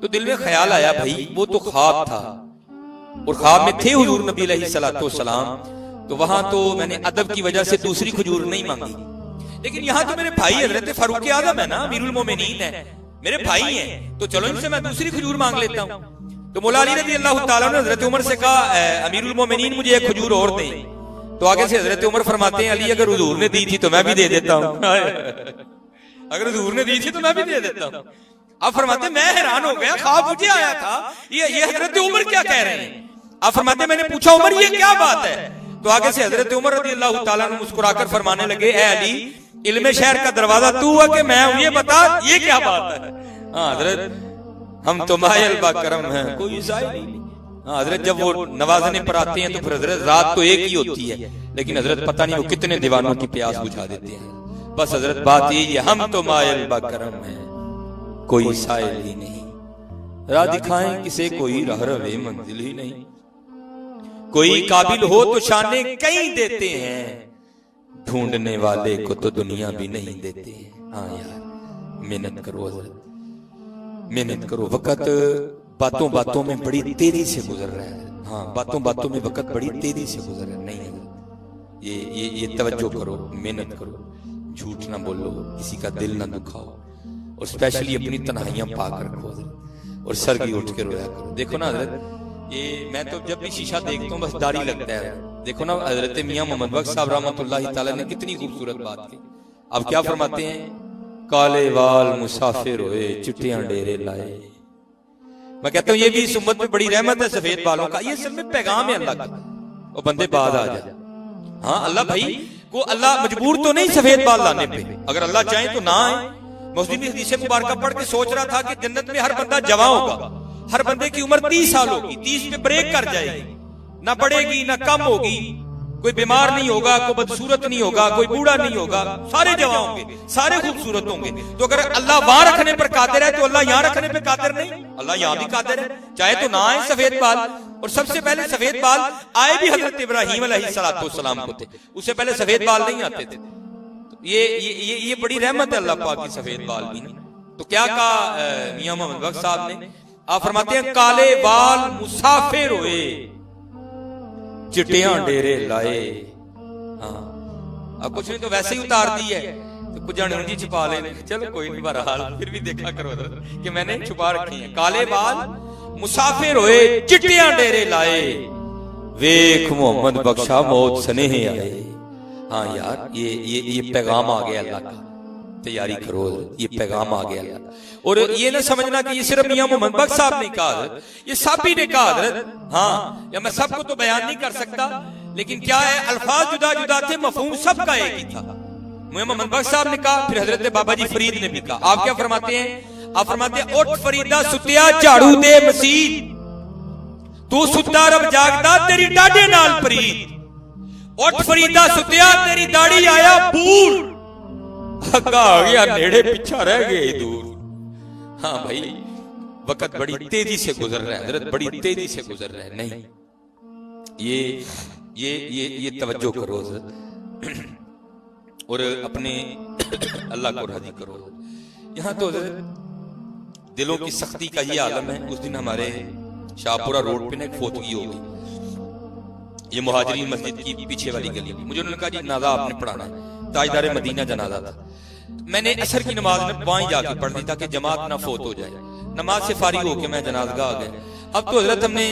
तो दिल में ख्याल आया भाई वो तो ख्वाब था और ख्वाब में थे हुजूर नबी अलैहिस्सलाम, तो वहां तो मैंने अदब की वजह से दूसरी खजूर नहीं मांगी, लेकिन यहाँ तो मेरे भाई हजरत फारूक आज़म है ना, अमीरुल मोमिनीन है, मेरे भाई हैं, तो चलो इनसे मैं दूसरी खजूर मांग लेता हूँ। तो मौला अली रज़ियल्लाहु ताला ने हजरत उमर से कहा अमीरुल मोमिनीन मुझे एक खजूर और दें। तो आगे से हजरत उमर फरमाते हैं अली अगर हुजूर ने दी थी तो मैं भी दे देता हूँ, अगर हुजूर ने दी थी तो मैं भी दे देता हूँ। आप फरमाते मैं हैरान हो गया, ख्वाब मुझे आया था, ये हजरत उमर क्या कह रहे हैं। आप फरमाते मैंने पूछा उमर ये क्या बात है। तो आगे से हजरत उमर रज़ियल्लाहु ताला अन्हु मुस्कुराकर फरमाने लगे ए अली इल्मे शहर का दरवाजा तू है कि मैं हूं, ये बता ये क्या बात है। हाँ हजरत हम तो मायल बा करम हैं, कोई साइल ही नहीं। हाँ हजरत जब वो नवाजने पर आते हैं तो फिर हजरत रात तो एक ही होती है, लेकिन हजरत पता नहीं वो कितने दीवानों की प्यास बुझा देते हैं। बस हजरत बात यही है, हम तो मायल बा करम हैं, कोई साइल ही नहीं। राह दिखाएं किसे कोई राह रवे मंजिल ही नहीं। कोई काबिल हो तो शाने कई देते हैं, ढूंढने वाले को तो दुनिया भी नहीं देते हैं। हाँ यार मेहनत करो हजरत, मेहनत करो। वक्त बातों बातों में बड़ी तेजी से गुजर रहा है। हाँ बातों बातों में वक्त बड़ी तेजी से गुजर रहा है। नहीं ये तवज्जो करो, मेहनत करो, झूठ ना बोलो, किसी का दिल ना दुखाओ, और स्पेशली अपनी तन्हाइयां पाक रखो और सर की उठ के रोया करो। देखो ना हजरत, ये मैं तो जब भी शीशा देखता हूँ बस दाढ़ी लगता है। देखो ना हजरत मियां मोहम्मद बख्श साहब रहमतुल्लाह तआला ने कितनी खूबसूरत बात की। अब क्या फरमाते हैं, काले वाल मुसाफिर होए चिट्टियां डेरे लाए। मैं कहता हूँ ये भी इस उम्मत में बड़ी रहमत है सफेद बालों का। ये असल में पैगाम है अल्लाह का, और बंदे बाद आ जाए। हाँ अल्लाह भाई को अल्लाह मजबूर तो नहीं सफेद बाल लाने पे, अगर अल्लाह चाहे तो ना आए। मुस्लिम की हदीस मुबारक पढ़ के सोच रहा था कि जन्नत में हर बंदा जवां होगा, हर बंदे की उम्र 30 साल होगी, 30 पे ब्रेक कर जाएगी, ना बढ़ेगी ना कम होगी, कोई बीमार नहीं होगा, कोई बदसूरत नहीं होगा, कोई बूढ़ा नहीं होगा, सारे जवां होंगे, सारे खूबसूरत होंगे। तो अगर अल्लाह वहां रखने पर कादिर है तो अल्लाह यहां रखने पर कादिर नहीं? अल्लाह यहां भी कादिर है, चाहे तो ना आए सफेद बाल। और सबसे पहले सफेद बाल आए भी हजरत इब्राहीम अलैहिस्सलाम को थे, उससे पहले सफेद बाल नहीं आते थे। ये बड़ी रहमत है अल्लाह पाक की, सफेद बाल भी नहीं। तो क्या कहा मियां मोहम्मद बख्श साहब ने, आप फरमाते हैं काले बाल मुसाफिर होए चिट्टियां डेरे लाए। हाँ अब कुछ नहीं तो वैसे ही उतार दी है, तो कुछ जाने जी छुपा ले, चलो कोई नहीं, बहरहाल फिर भी देखा करो कि मैंने छुपा रखी है। काले बाल मुसाफिर होए चिट्टियां डेरे लाए, वेख मोहम्मद बख्शा मौत स्नेह आए। हाँ यार ये पैगाम आ गया अल्लाह का, तैयारी करो, ये पैगाम आ गया अल्लाह। और ये ना समझना कि ये सिर्फ मियां मोहम्मद बख्श साहब ने कहा, ये सभी ने कहा। हाँ या मैं सबको तो बयान नहीं कर सकता, लेकिन क्या है अल्फाज जुदा जुदा थे, मफहूम सबका एक ही था। मियां मोहम्मद बख्श साहब ने कहा, फिर हजरत बाबा जी फरीद ने भी कहा। आप क्या फरमाते हैं, आप फरमाते हैं उठ फरीदा सुतिया झाड़ू दे मसीद, तू सुता रब जागदा तेरी डाडे नाल परीद। उठ फरीदा सुतिया तेरी दाढ़ी आया बूढ़, अगा आ गया नेड़े पीछा रह गए दूर। हाँ भाई वक्त बड़ी तेजी से गुजर रहा है हजरत, बड़ी तेजी से गुजर रहा है। नहीं ये तवज्जो करो और अपने अल्लाह को राजी करो। यहाँ तो दिलों की सख्ती का ये आलम है। उस दिन हमारे शाहपुरा रोड पे ना एक फोतगी हो गई, ये मुहाजिरीन मस्जिद की पीछे वाली गली। मुझे उन्होंने कहा जी जनाजा आपने पढ़ाना है, ताजदार मदीना जनाजा था। मैंने असर की नमाज में वहीं जाके पढ़ दी ताकि जमात ना फोत हो जाए। नमाज से फारिग होके मैं जनाजगाह आ गया। अब तो हजरत हमने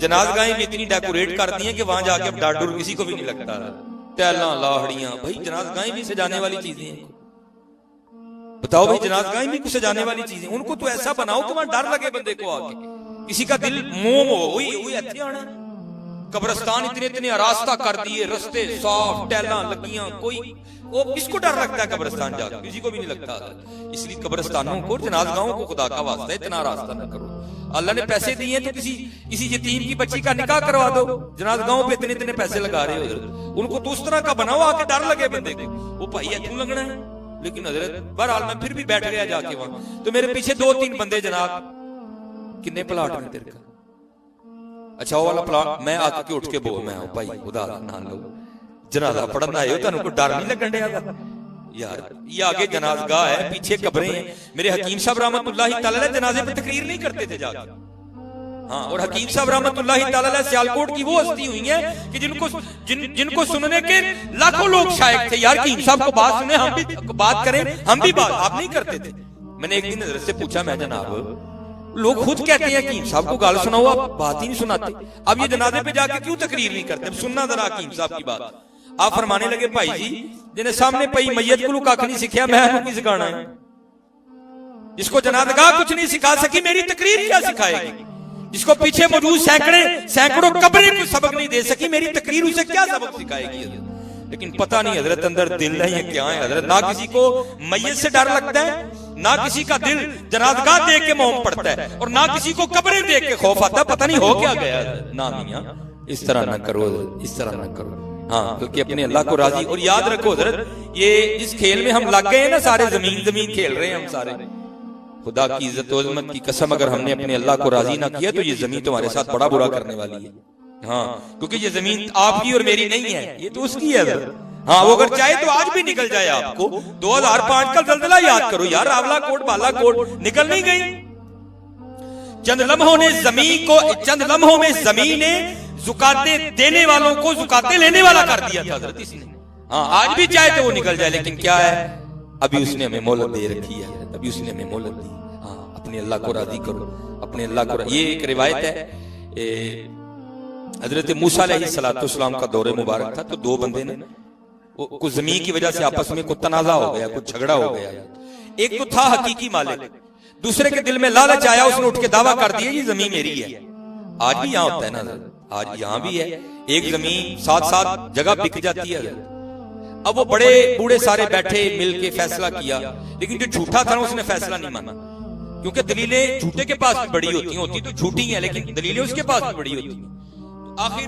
जनाजगाहें भी इतनी डेकोरेट कर दी हैं कि वहां जाके अब डार डूर किसी को भी नहीं लगता। टैला लाहड़ियां, भाई जनाजगाहें भी सजाने वाली चीजें हैं। बताओ भाई जनाजगाहें भी कुछ सजाने वाली चीजें, उनको तो ऐसा बनाओ कि वहां डर लगे बंदे को आके, किसी का दिल मोम हो। वही अच्छे आना कब्रस्तान इतने रास्ता कर दिए, रास्ते साफ, टैला लगियां, कोई वो किसको डर लगता है कब्रिस्तान जाकर? किसी को भी नहीं लगता। इसलिए कब्रिस्तानों को, जनाजगाहों को खुदा का वास्ता इतना रास्ता न करो। अल्लाह ने पैसे दिए तो किसी यतीम की बच्ची का निकाह करवा दो। जनाजगाहों पे इतने पैसे लगा रहे हो, उनको तो उस तरह का बनाओ आके डर लगे बंदे को। वो भाई है क्यों लगना है? लेकिन हजरत बहरहाल मैं फिर भी बैठ गया जाके वहां। तो मेरे पीछे 2-3 बंदे, जनाब किन्ने प्लाट में तेरे का? अच्छा वो वाला प्लाट। मैं आके उठ के बोल, मैं भाई खुदा ना लो, जनाजा पढ़ना आए हो, तुहानू कोई डर नहीं लगन दिया यार? ये आगे जनाजगाह है, पीछे कब्रें हैं। मेरे हकीम साहब रहमतुल्लाह तआला अलैह जनाजे पे तकरीर नहीं करते थे जाके। हाँ, और हकीम साहब रहमतुल्लाह तआला अलैह सियालकोट की वो हस्ती हुई है कि जिनको सुनने के लाखों लोग शायक थे। यार हकीम साहब को बात सुने, हम भी बात करें, हम भी बात, आप नहीं करते थे। मैंने एक दिन हजरत से पूछा, मैं जनाब लोग खुद कहते हैं हकीम साहब को गाल सुनाओ, आप बात ही नहीं सुनाते। अब ये जनाजे पे जाके क्यों तकरीर नहीं करते? सुनना जरा हकीम साहब की बात। आप फरमाने लगे, भाई जी जिन्हें सामने पई मैयत को कख नहीं सिखाया, मैं की सिखाना है? जिसको जनाजगाह कुछ नहीं सिखा सकी, मेरी तकरीर क्या सिखाएगी? जिसको पीछे मौजूद सैकड़ों कब्रें को सबक नहीं दे सकी, मेरी तकरीर उसे क्या सबक सिखाएगी? लेकिन पता नहीं हजरत अंदर दिल नहीं है क्या है हजरत। ना किसी को मैयत से डर लगता है, ना किसी का दिल जनाज़गाह देख के मौम पड़ता है और ना किसी को कब्रें देख के खौफ आता, पता नहीं हो क्या गया। ना मियां इस तरह ना करो, इस तरह ना करो। हाँ, क्योंकि अपने अल्लाह को राजी। और याद रखो हजरत, ये इस खेल में हम लग गए हैं ना, सारे जमीन जमीन खेल रहे हैं हम सारे। खुदा की इज्जत और अज़मत की कसम, अगर हमने अपने अल्लाह को राजी ना किया तो ये जमीन तुम्हारे साथ बड़ा बुरा करने वाली है। हाँ, क्योंकि ये जमीन आपकी और मेरी नहीं है, ये तो उसकी है हजरत। हाँ, वो अगर चाहे तो आज भी निकल जाए आपको। 2005 का ज़ल्ज़ला याद करो यार, रावलाकोट बालाकोट निकल नहीं गई। चंद लम्हों ने जमीन को, चंद लम्हों में जमीन ने जुकाते देने वालों को जुकाते लेने वाला कर दिया था हजरत इसने। हाँ, आज भी चाहे तो वो निकल जाए, लेकिन क्या है, अभी उसने हमें मोहलत दे रखी है, अभी उसने हमें मोहलत दी। हाँ, अपने अल्लाह को राजी करो, अपने अल्लाह को। ये एक रिवायत है, हजरत मूसा अलैहिस्सलाम का दौरे मुबारक था, तो दो बंदे ने कुछ जमीन की वजह से आपस में कुछ तनाजा हो गया, कुछ झगड़ा हो गया। एक तो था हकीकी मालिक, दूसरे के दिल में लालच आया, उसने उठ के दावा कर दिया ये जमीन मेरी है। आज भी यहाँ होता है ना, आज यहाँ भी है, एक जमीन 7-7 जगह बिक जाती है। अब वो बड़े बूढ़े सारे बैठे मिलके फैसला किया, लेकिन जो झूठा था उसने फैसला नहीं माना, क्योंकि दलीलें झूठे के पास भी बड़ी होती तो झूठी है, लेकिन दलीलें उसके पास भी बड़ी होती। तो आखिर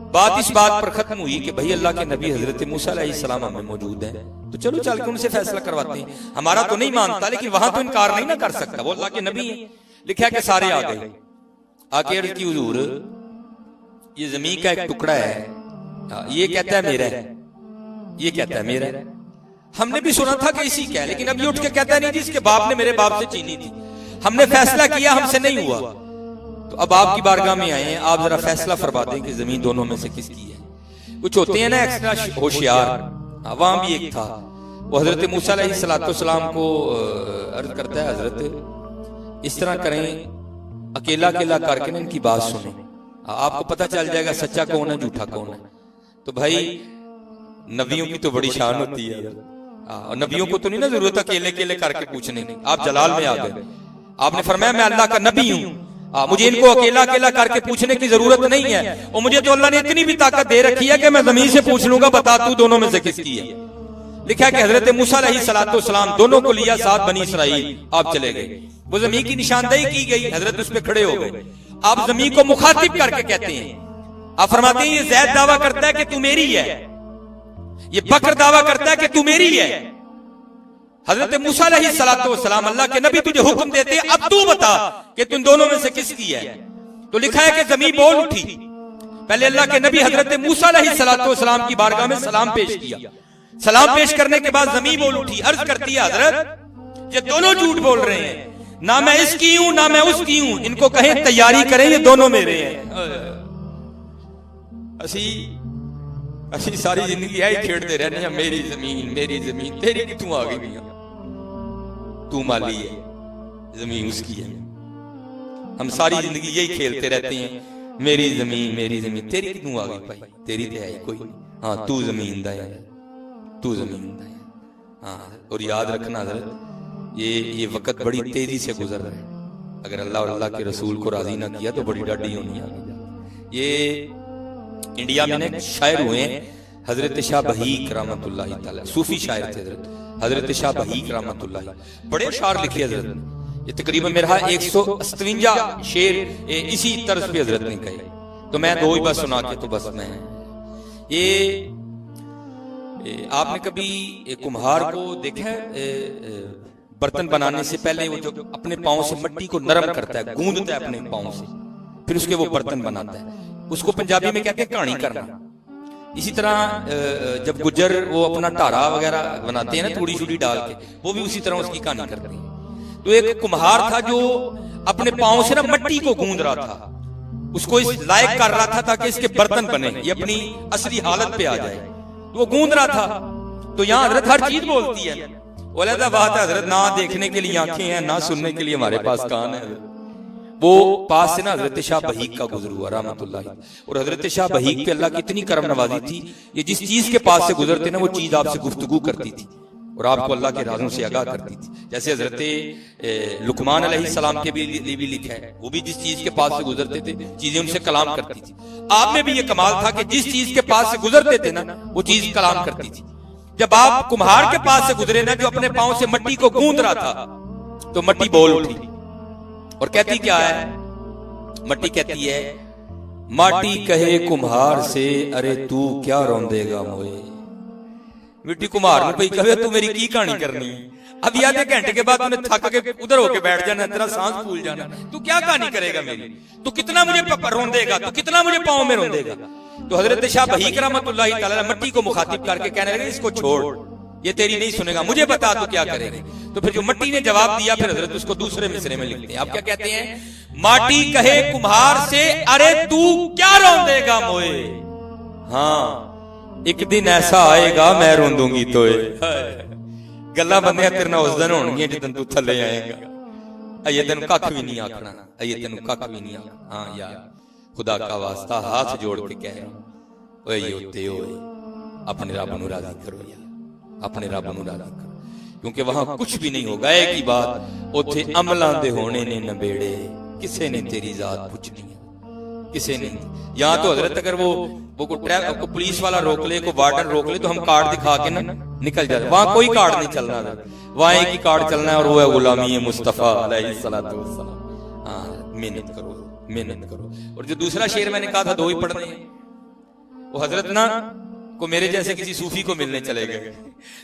बात इस बात पर खत्म हुई कि भाई अल्लाह के नबी हजरत मूसा अलैहिस्सलाम हमें मौजूद हैं, तो चलो चल के उनसे फैसला करवाते हैं। हमारा तो नहीं मानता, लेकिन वहां तो इनकार नहीं ना कर सकता, वो अल्लाह के नबी है। लिखा कि सारे आ गए, आके अर्ज की हुजूर ये जमीन का एक टुकड़ा है, ये कहता है मेरा है, ये कहता है मेरा है। हमने भी सुना था कि इसी का है, लेकिन अब ये उठ के कहता नहीं जी इसके बाप ने मेरे बाप से छीनी थी, हमने फैसला किया हमसे नहीं हुआ। तो अब आपकी बारगाह में आए हैं, आप जरा फैसला फरमा दें कि जमीन दोनों में से किसकी है। कुछ होते हैं ना एक्स्ट्रा होशियार, वहां भी एक था, वो हजरत मूसा अलैहिस्सलाम को अर्ज करता है, हजरत इस तरह करें, अकेला अकेला करके ना इनकी बात सुने, आपको पता चल जाएगा सच्चा कौन है झूठा कौन है। तो भाई नबियों की तो बड़ी शान होती है, और नबियों को तो नहीं ना जरूरत अकेले अकेले करके पूछने की। आप जलाल में आ गए, आपने फरमाया मैं अल्लाह का नबी हूं, मुझे इनको अकेला अकेला करके पूछने की जरूरत नहीं है, और मुझे तो अल्लाह ने इतनी भी ताकत दे रखी है कि मैं जमीन से पूछ लूंगा बता तू दोनों में से किसकी है। लिखा कि हजरत मूसा अलैहिस्सलाम दोनों को लिया, साथ बनी इसराइल आप चले गए। वो जमीन की निशानदेही की गई, हजरत उस पर खड़े हो गए। आप जमीन को मुखातिब करके कहते हैं, आप फरमाते हैं ये ज़ैद दावा करता है कि तू मेरी है, ये बकर दावा करता है कि तू मेरी है। हजरत मूसा अलैहिस्सलाम अल्लाह के नबी तुझे हुक्म देते हैं अब तू बता कि तुम दोनों में से किसकी है। तो लिखा है कि जमीन बोल उठी। पहले अल्लाह के नबी हजरत मूसा अलैहिस्सलाम की बारगाह में सलाम पेश किया, सलाम पेश करने के बाद जमीन बोल उठी, अर्ज करती है हजरत ये दोनों झूठ बोल रहे हैं, ना मैं इसकी हूं ना मैं उसकी हूं, इनको कहें तैयारी करें ये दोनों मेरे हैं। असी सारी जिंदगी यही छेड़ते रहने हैं, मेरी जमीन तेरी कितों आ गई, तू माली है जमीन उसकी है। हम सारी जिंदगी यही खेलते रहते हैं, मेरी जमीन तेरी कितों आ गई भाई, तेरी तो है कोई। हाँ, तू जमीन दा है, तू जमीन दा है। हाँ, और याद रखना हजरत ये वक्त बड़ी तेजी से गुजर रहा है, अगर अल्लाह और अल्लाह के रसूल को राजी ना किया तो बड़ी डाडी होनी है। ये इंडिया में एक शायर हुए हजरत शाह बहीक रहमतुल्लाह तआला, सूफी शायर थे हजरत शाह बहीक रहमतुल्लाह, बड़े अशार लिखे हजरत ने। ये तकरीबन मेरा 157 शेर इसी तर्ज पे हजरत ने कहे, तो मैं दो ही बस सुना के तो बस मैं ये आपने कभी एक कुम्हार को देखा है बर्तन बनाने से पहले वो जो अपने पांव से मिट्टी को नरम करता है, गूंदता है अपने पांव से, फिर उसके वो बर्तन बनाता है, उसको पंजाबी में कहते हैं कहानी करना। इसी तरह जब गुज्जर वो अपना ढारा वगैरह बनाते हैं ना थोड़ी छुड़ी डाल के, वो भी उसी तरह उसकी कहानी करते हैं। तो एक कुम्हार था जो अपने पांव से ना मिट्टी को गूंद रहा था, उसको इस लायक कर रहा था ताकि इसके बर्तन बने, ये अपनी असली हालत पे आ जाए, तो वो गूंद रहा था। तो यहाँ हजरत हर चीज बोलती है, वादा बात है हजरत, ना देखने के लिए आंखें हैं ना सुनने के लिए हमारे पास कान है। वो पास से ना हजरत शाह बहीक का गुजर हुआ रहमतुल्लाह, और हजरत शाह बहीक पे अल्लाह की इतनी करम नवाजी थी, ये जिस चीज के पास से गुजरते ना वो चीज आपसे गुफ्तगू करती थी और आपको अल्लाह के राजों से आगाह करती थी। जैसे हजरत लुकमान अलैहिस्सलाम के लिए भी लिखा है, वो भी जिस चीज के पास से गुजरते थे चीजें उनसे कलाम करती थी। आप में भी ये कमाल था कि जिस चीज के पास से गुजरते थे ना वो चीज कलाम करती थी। जब आप कुम्हार के पास से गुजरे ना, जो अपने पांव से मट्टी को गूंद रहा था, तो मट्टी बोल उठी और कहती क्या है? मट्टी कहती है, माटी कहे कुम्हार से, अरे तू क्या रोंदेगा मोए। मिट्टी कुम्हार में भाई कहे, तू मेरी की कहानी करनी है? अब आधे घंटे के बाद तूने थक के उधर होके बैठ जाना, तेरा सांस फूल जाना, तू क्या कहानी करेगा मेरी? तू कितना मुझे रोंदेगा, तू कितना मुझे पांव में रोंदेगा? तो हजरत शाह बहीक रहमतुल्लाह तआला मट्टी को मुखातिब करके कहने लगे, इसको छोड़, ये तेरी नहीं सुनेगा, मुझे बता तू क्या करेगी। तो फिर जो मट्टी ने जवाब दिया, फिर हजरत उसको दूसरे मिसरे में लिखते हैं। आप क्या कहते हैं? माटी कहे कुम्हार से, अरे तू क्या रोंदेगा मोए। हाँ, एक दिन ऐसा आएगा मैं रोंदूंगी तोए। गल्ला बंदियां तेरे नाल उस दिन होणगियां जिस दिन तू थल्ले आएगा। अये तेन कख भी नहीं आखना, अये तेन कख भी नहीं आखना। हाँ यार, खुदा का वास्ता हाथ जोड़ के कह रहा हूं, ओए योते ओए, अपने रब नूं राजी करो यार, अपने रब नूं राजी करो, क्योंकि वहां कुछ भी नहीं होगा। एक ही बात, उथे अमलां दे होने ने नबेड़े, किसे ने तेरी जात पूछनी है, किसे ने। यहाँ तो हजरत अगर वो को पुलिस वाला रोक ले, को वार्डन रोक ले, तो हम कार्ड दिखा के ना निकल जाते। वहां कोई कार्ड नहीं चलना, वहां एक ही कार्ड चलना है, और वो है गुलामी मुस्तफा अलैहिस्सलातु वस्सलाम। हाँ, मेहनत करो, मेहनत करो। और जो दूसरा शेर मैंने कहा था, दो ही पढ़ने हैं, वो हजरत ना को मेरे जैसे किसी सूफी को मिलने चले गए,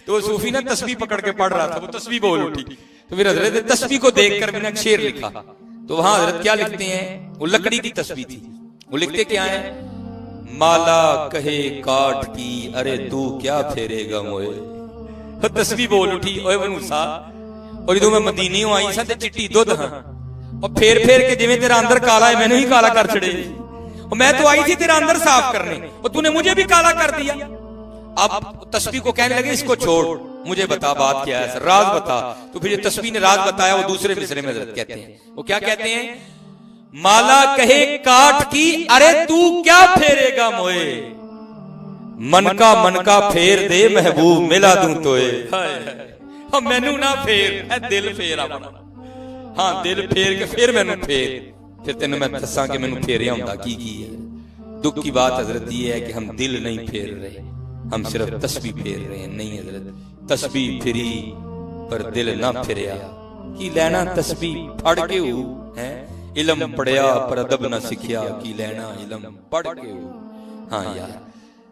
तो वो सूफी ना तस्बीह पकड़ के पढ़ रहा था, वो तस्बीह बोल उठी, तो फिर हजरत ने तस्बीह को देखकर मैंने एक शेर लिखा। तो वहां हजरत क्या लिखते हैं? वो लकड़ी की तस्बीह थी, वो लिखते क्या है? माला कहे काट की, अरे तू क्या फेरेगा मोए। तस्बीह बोल उठी, ओए मूसा, और जो मैं मदीने आई सा ते चिट्टी दुध हां, और फेर फेर के जिवें तेरा अंदर काला है, मैंने ही काला कर छड़े। और मैं तो आई थी तेरा अंदर साफ करने, और तूने मुझे भी काला कर दिया। अब तस्बीह को कहने लगे, इसको छोड़, मुझे बता बात क्या है, राज बता। तो फिर जो तस्बीह ने राज बताया, वो दूसरे मिसरे में हजरत कहते हैं, वो क्या कहते हैं? माला कहे काट की, अरे तू क्या फेरेगा मोए। मन का फेर दे, महबूब मिला दूं तोए। मैनू ना फेर, दिल फेर अपना। हाँ, दिल फेर के फिर मैनू फेर, फिर तेन मैं दसा कि मैनू फेरिया हुंदा की है। दुख की बात हजरत ये है कि हम दिल नहीं फेर रहे, हम सिर्फ तस्बीह फेर रहे हैं। नहीं हजरत, तस्बीह फिरी पर दिल ना फिरिया, की लेना तस्बीह पढ़ के हूं है। इलम पढ़िया पर अदब ना सिखिया, की लेना इलम पढ़ के हूं। हाँ यार,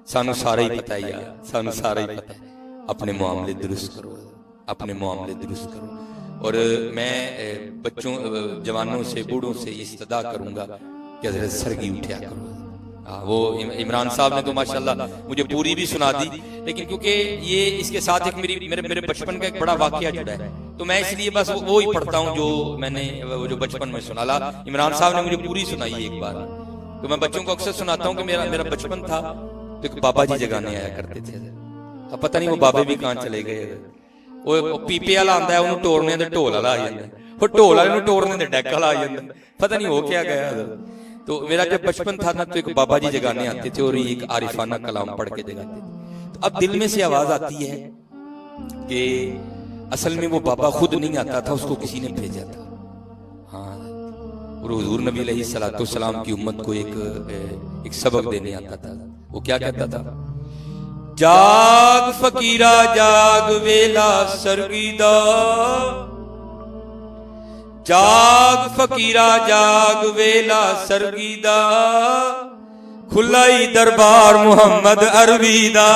सानू सारा ही पता है यार, सानू सारा ही पता है। अपने मामले दुरुस्त करो, अपने मामले दुरुस्त करो। और मैं बच्चों, जवानों से, बूढ़ों से इस्तदा करूंगा कि हजरत सरगी उठा करो। वो इमरान साहब ने तो माशाल्लाह मुझे पूरी भी सुना दी, लेकिन क्योंकि ये इसके साथ एक मेरे बचपन का एक बड़ा वाकया जुड़ा है, तो मैं इसलिए बस वो ही पढ़ता हूँ जो मैंने वो जो बचपन में सुना ला। इमरान साहब ने मुझे पूरी सुनाई एक बार, तो मैं बच्चों को अक्सर सुनाता हूँ कि मेरा बचपन था, तो एक बाबा जी जगाने आया करते थे। अब पता नहीं वो बाबे भी कहाँ चले गए। वो पीपे वाला आंदा है, उन्होंने टोरने दे ढोल वाला आ जाता है, वो ढोल वाले नूं टोरने दे डेक वाला आ जाता है, पता नहीं हो क्या गया। तो मेरा जब बचपन था ना, तो एक बाबा जी जगाने आते थे और एक आरिफाना कलाम पढ़ के जगाते थे। तो अब दिल में से आवाज आती है कि असल में वो बाबा खुद नहीं आता था, उसको किसी ने भेजा था। हाँ, और हुजूर नबी अलैहिस्सलातु वस्सलाम की उम्मत को एक सबक देने आता था। वो क्या कहता था? जाग फकीरा जाग वेला सरगीदा, जाग फकीरा जाग वेला सरगीदा, खुलाई दरबार मोहम्मद अरबीदा।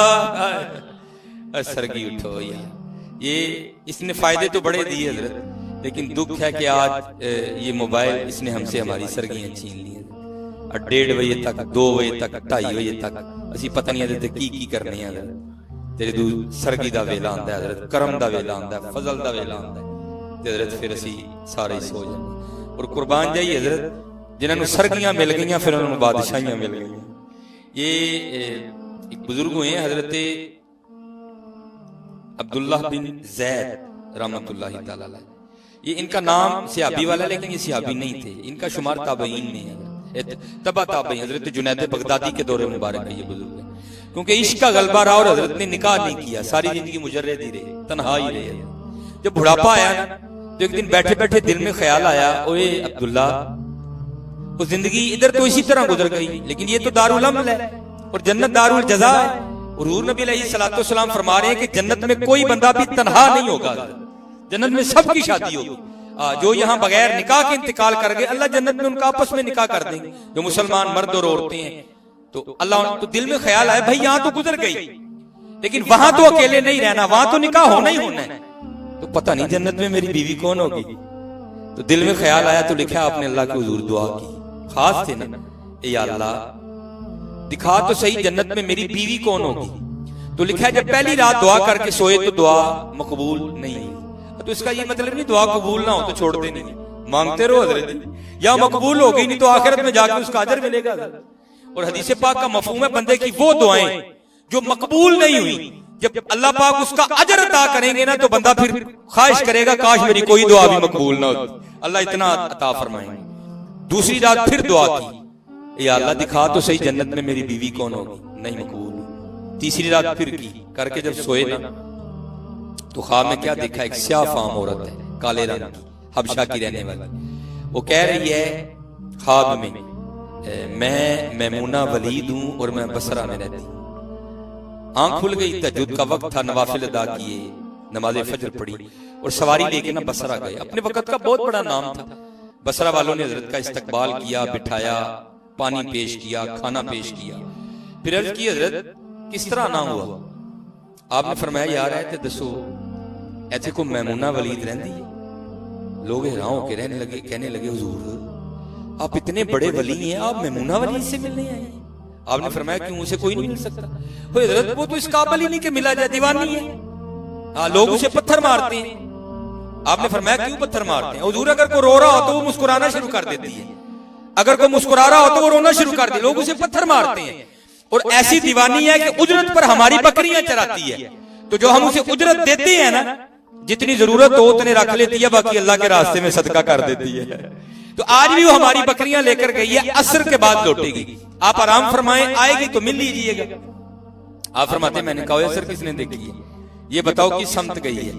सरगी उठो यार, ये इसने फायदे तो बड़े दिए हजरत, लेकिन दुख है कि आज ये मोबाइल इसने हमसे हमारी सरगियां छीन ली। 1:30 बजे तक, 2 बजे तक, 2:30 बजे तक असी पता नहीं हजरत की करने हैं। तेरे दू सरगी दा वेला आंदा है हजरत, करम दा वेला आंदा है, फजल दा वेला आंदा है, ते हजरत फिर असी सारे सो जाते। और कुर्बान जाइए हजरत, जिन्होंने सरगियां मिल गई फिर उन्होंने बादशाहियां मिल गई। ये एक बुजुर्ग हुए हजरत अब्दुल्लाह बिन ज़ैद रहमतुल्लाहि तआला अलैह। ये इनका नाम सिहाबी वाला, लेकिन ये सिहाबी नहीं थे, इनका शुमार ताबईन में है, तबा ताबई। हजरत जुनैद बगदादी के दौरे मुबारक है ये बुजुर्ग, क्योंकि इश्क का गलबा रहा और हजरत ने निकाह नहीं किया, सारी जिंदगी मुजर्रद ही रहे, तन्हा ही रहे। जब बुढ़ापा आया ना, तो एक दिन बैठे बैठे दिल में ख्याल आया, ओए अब्दुल्ला, वो जिंदगी इधर तो इसी तरह गुजर गई, लेकिन ये तो दारुल अमल है और जन्नत दारुल जज़ा है। हुजूर नबी अलैहिस्सलाम फरमा रहे हैं कि जन्नत में कोई बंदा भी तन्हा नहीं होगा, जन्नत में सबकी शादी होगी। जो यहाँ बगैर निकाह के इंतकाल कर गए, अल्लाह जन्नत में उनका आपस में निकाह कर देंगे। जो मुसलमान मर्द और औरतें हैं, तो अल्लाह तो दिल में ख्याल आया भाई यहाँ तो गुजर गई, लेकिन वहां तो अकेले नहीं रहना, वहां तो निकाह होना ही होना है, तो पता नहीं जन्नत में मेरी बीवी कौन होगी। तो दिल में ख्याल आया तो लिखा आपने अल्लाह के हुजूर दुआ की, खास थे ना, या अल्लाह दिखा तो सही जन्नत में मेरी बीवी कौन होगी। तो लिखा है जब पहली रात दुआ करके सोए तो दुआ मकबूल नहीं हुई। तो इसका ये मतलब नहीं दुआ कबूल ना हो तो छोड़ते नहीं, मांगते रहो हजरत, या मकबूल हो गई नहीं तो आखिरत में जाकर उसका अजर मिलेगा। और हदीस पाक का मफहूम है बंदे की वो दुआएं जो मकबूल नहीं हुई, जब अल्लाह पाक उसका अजर अता करेंगे ना तो बंदा फिर ख्वाहिश करेगा काश मेरी कोई दुआ भी मकबूल ना हो, अल्लाह इतना अता फरमाएंगे। दूसरी रात फिर दुआ की, या अल्लाह दिखा तो सही जन्नत में मेरी बीवी कौन होगी, नहीं मकबूल। तीसरी रात फिर की करके जब सोए ना तो ख्वाब में क्या देखा, एक स्याह फाम औरत है, काले रंग की, हबशा की रहने वाली। वो कह रही है ख्वाब में, मैं मैमूना वलीद हूं और मैं बसरा में रहती हूं। आंख खुल गई, तहज्जुद का वक्त था, नवाफिल अदा किए, नमाज फजर पढ़ी और सवारी लेके ना बसरा गए। अपने वक्त का बहुत बड़ा नाम था। बसरा वालों ने हजरत का इस्तकबाल किया, बिठाया, पानी पेश किया, खाना पेश किया। फिर अर्ज की हजरत किस तरह ना हुआ। आपने फरमाया यार है ते दसो ऐसे को मैमूना वलीद रहती है। लोग हैरान होकर रहने लगे, कहने लगे हुजूर आप इतने बड़े वली हैं, आप मैमूना वलीद से मिलने आए। आपने फरमाया क्यों, उसे कोई नहीं मिल सकता। हजरत वो तो इस काबिल ही नहीं कि मिला जाए, दीवानी है। हाँ, लोग उसे पत्थर मारते हैं। आपने फरमाया क्यों पत्थर मारते हैं। हुजूर अगर कोई रो रहा हो तो वो मुस्कुराना शुरू कर देती है, अगर कोई मुस्कुरा रहा हो तो वो रोना शुरू कर दे, लोग उसे पत्थर मारते हैं। और ऐसी दीवानी है कि उजरत पर हमारी बकरियां चराती है, तो जो हम उसे उजरत देते हैं ना, जितनी जरूरत हो उतने रख लेती है, बाकी अल्लाह के रास्ते में सदका कर देती है। तो आज भी वो हमारी बकरियां लेकर गई है, असर के बाद लौटेगी। आप आराम फरमाएं, आएगी तो मिल लीजिएगा। आप फरमाते मैंने कहा असर किसने देखी है, ये बताओ कि समत गई है।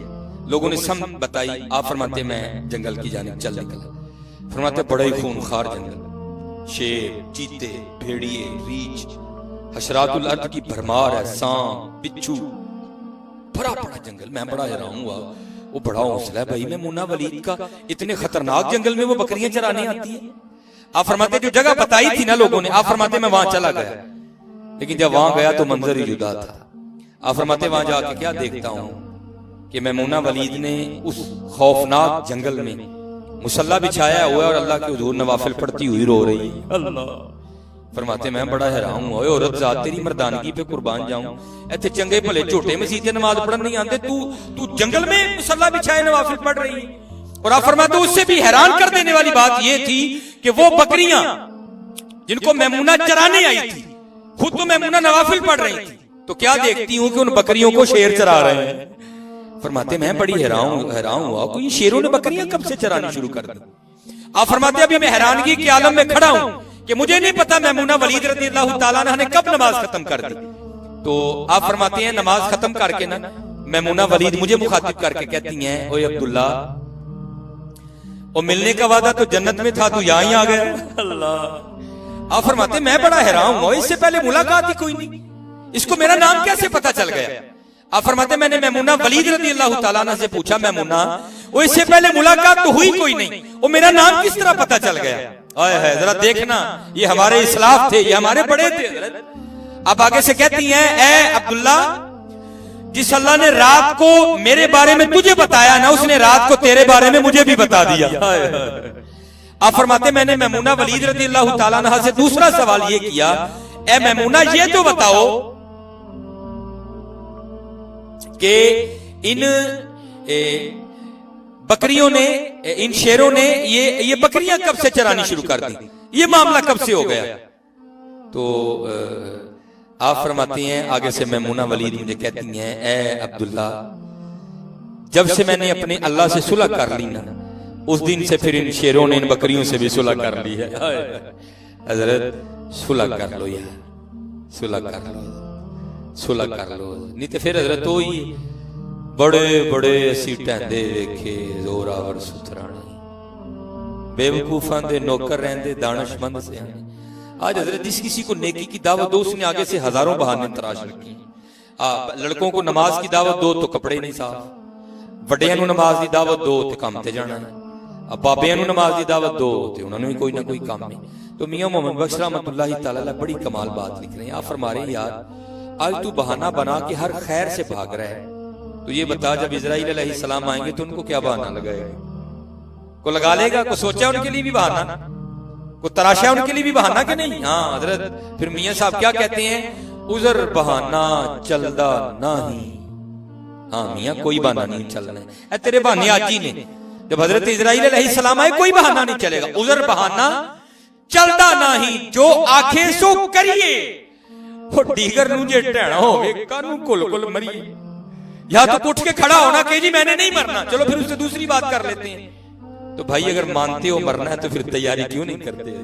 लोगों ने समत बताई। आप फरमाते मैं जंगल की जानिब चल निकला। फरमाते बड़ा ही खूनखार जंगल, शेर, चीते, भेड़िए, रीछ, हशरातुल अर्द की भरमार है, सांप, बिच्छू, बड़ा बड़ा जंगल। मैं बड़ा हैरान हुआ, वो बड़ा हौसला है भाई मैमूना वलीद का, इतने खतरनाक जंगल में वो बकरियां चराने आती है। आप फरमाते जो जगह बताई थी ना लोगों ने, आप फरमाते मैं वहां चला गया, लेकिन जब वहां गया तो मंजर ही जुदा था। आप फरमाते वहां जाके क्या देखता हूं कि मैमूना वलीद ने उस खौफनाक जंगल में मुसल्ला बिछाया हुआ है और अल्लाह के हुजूर नवाफिल पढ़ती हुई रो रही है। अल्लाह फरमाते मैं बड़ा हैरान हूं, ओए औरत जात तेरी मर्दानगी पे कुर्बान जाऊं, इतने चंगे भले झोटे मसीते नमाज पढ़न नहीं आते, तू जंगल में मुसल्ला बिछाए नवाफिल पढ़ रही है। और आप फरमाते उससे भी हैरान कर देने वाली बात यह थी कि वो बकरियां जिनको मैमूना चराने आई थी, खुद तो मैमूना नवाफिल पढ़ रही थी, तो क्या देखती हूं कि उन बकरियों को शेर चरा रहे हैं। फरमाते मैं बड़ी हैरान हुआ, कोई शेरों ने बकरियां कब से चरानी शुरू कर दी। आप फरमाते अभी मैं हैरानगी के आलम में खड़ा हूं कि मुझे नहीं पता मैमूना वलीद रज़ियल्लाहु ताला अन्हा ने कब नमाज खत्म कर दी। तो आप फरमाते हैं नमाज खत्म करके ना मैमूना वलीद मुझे मुखातिब करके कहती हैं, ओए अब्दुल्ला, और मिलने का वादा तो जन्नत में था, तू यहां ही आ गया। अल्लाह। आप फरमाते मैं बड़ा हैरान हूं, इससे पहले मुलाकात ही कोई नहीं, इसको मेरा नाम कैसे पता चल गया। आप फरमाते मैंने मैमूना वलीद रज़ियल्लाहु ताला अन्हा से पूछा, मैमूना वो इससे पहले मुलाकात तो हुई कोई नहीं, वो मेरा नाम किस तरह पता चल गया। आए है जरा देखना, ये हमारे इस्लाफ थे, ये हमारे बड़े थे। अब आगे से कहती हैं, ए अब्दुल्ला, जिस अल्लाह ने रात को मेरे बारे में तुझे बताया ना, उसने रात को तेरे बारे में मुझे भी बता दिया। आप फरमाते मैंने मैमूना वलीद रज़ियल्लाहु ताला अन्हा से दूसरा सवाल ये किया, ए मैमूना ये तो बताओ कि इन बकरियों ने, इन शेरों ने ये बकरियां कब से चरानी शुरू कर दी, ये मामला कब से हो गया। तो आप फरमाती हैं आगे से मैमूना वलीद मुझे कहती हैं, ए अब्दुल्ला, जब से मैंने अपने अल्लाह से सुलह कर ली ना, उस दिन से फिर इन शेरों ने इन बकरियों से भी सुलह कर ली है। हजरत सुलह कर लो यार, सुलह कर लो, सुलह कर लो, नहीं तो फिर हजरत तो ही बड़े बड़े असी टहंदे वेखे जोरावर सुथराने, बेवकूफां दे नौकर रहंदे दानिशमंद से। आज हजरत जिस किसी को नेकी की दावत दो, उसने आगे से हजारों बहाने तराश रखे। लड़कों को नमाज की दावत दो तो कपड़े नहीं साफ, ਵੱਡਿਆਂ ਨੂੰ नमाज की दावत दो तो काम ते जाना है, बाबियां ਨੂੰ नमाज की दावत दो तो उन्होंने भी कोई ना कोई काम है। तो मियां मोहम्मद बख्श रहमतुल्लाह तआला बड़ी कमाल बात लिख रहे हैं। आप फरमा रहे हैं यार आज तू बहाना बना के हर खैर से भाग रहा है, तो ये बता जब इजराइल अलैहिस्सलाम आएंगे तो उनको क्या बहाना लगाएगा? को लगा लेगा, को सोचा उनके लिए भी बहाना, को तराशा उनके लिए भी बहाना कि नहीं? हाँ हजरत फिर मियां साहब क्या कहते हैं, उजर बहाना चलदा नहीं। हाँ मियां कोई बहाना नहीं चलना है, तेरे बहाने आज ही ने। जब हजरत इजराइल अलैहिस्सलाम आए कोई बहाना नहीं चलेगा, उजर बहाना चलदा नहीं, जो आखे सो करिए। वो डीगर नू जे ढैणा होवे कानू कुल कुल मरिए, या तो उठ के खड़ा होना कि जी मैंने नहीं मरना, चलो फिर उससे दूसरी बात कर लेते हैं। तो भाई अगर मानते हो मरना है तो फिर तैयारी क्यों नहीं करते?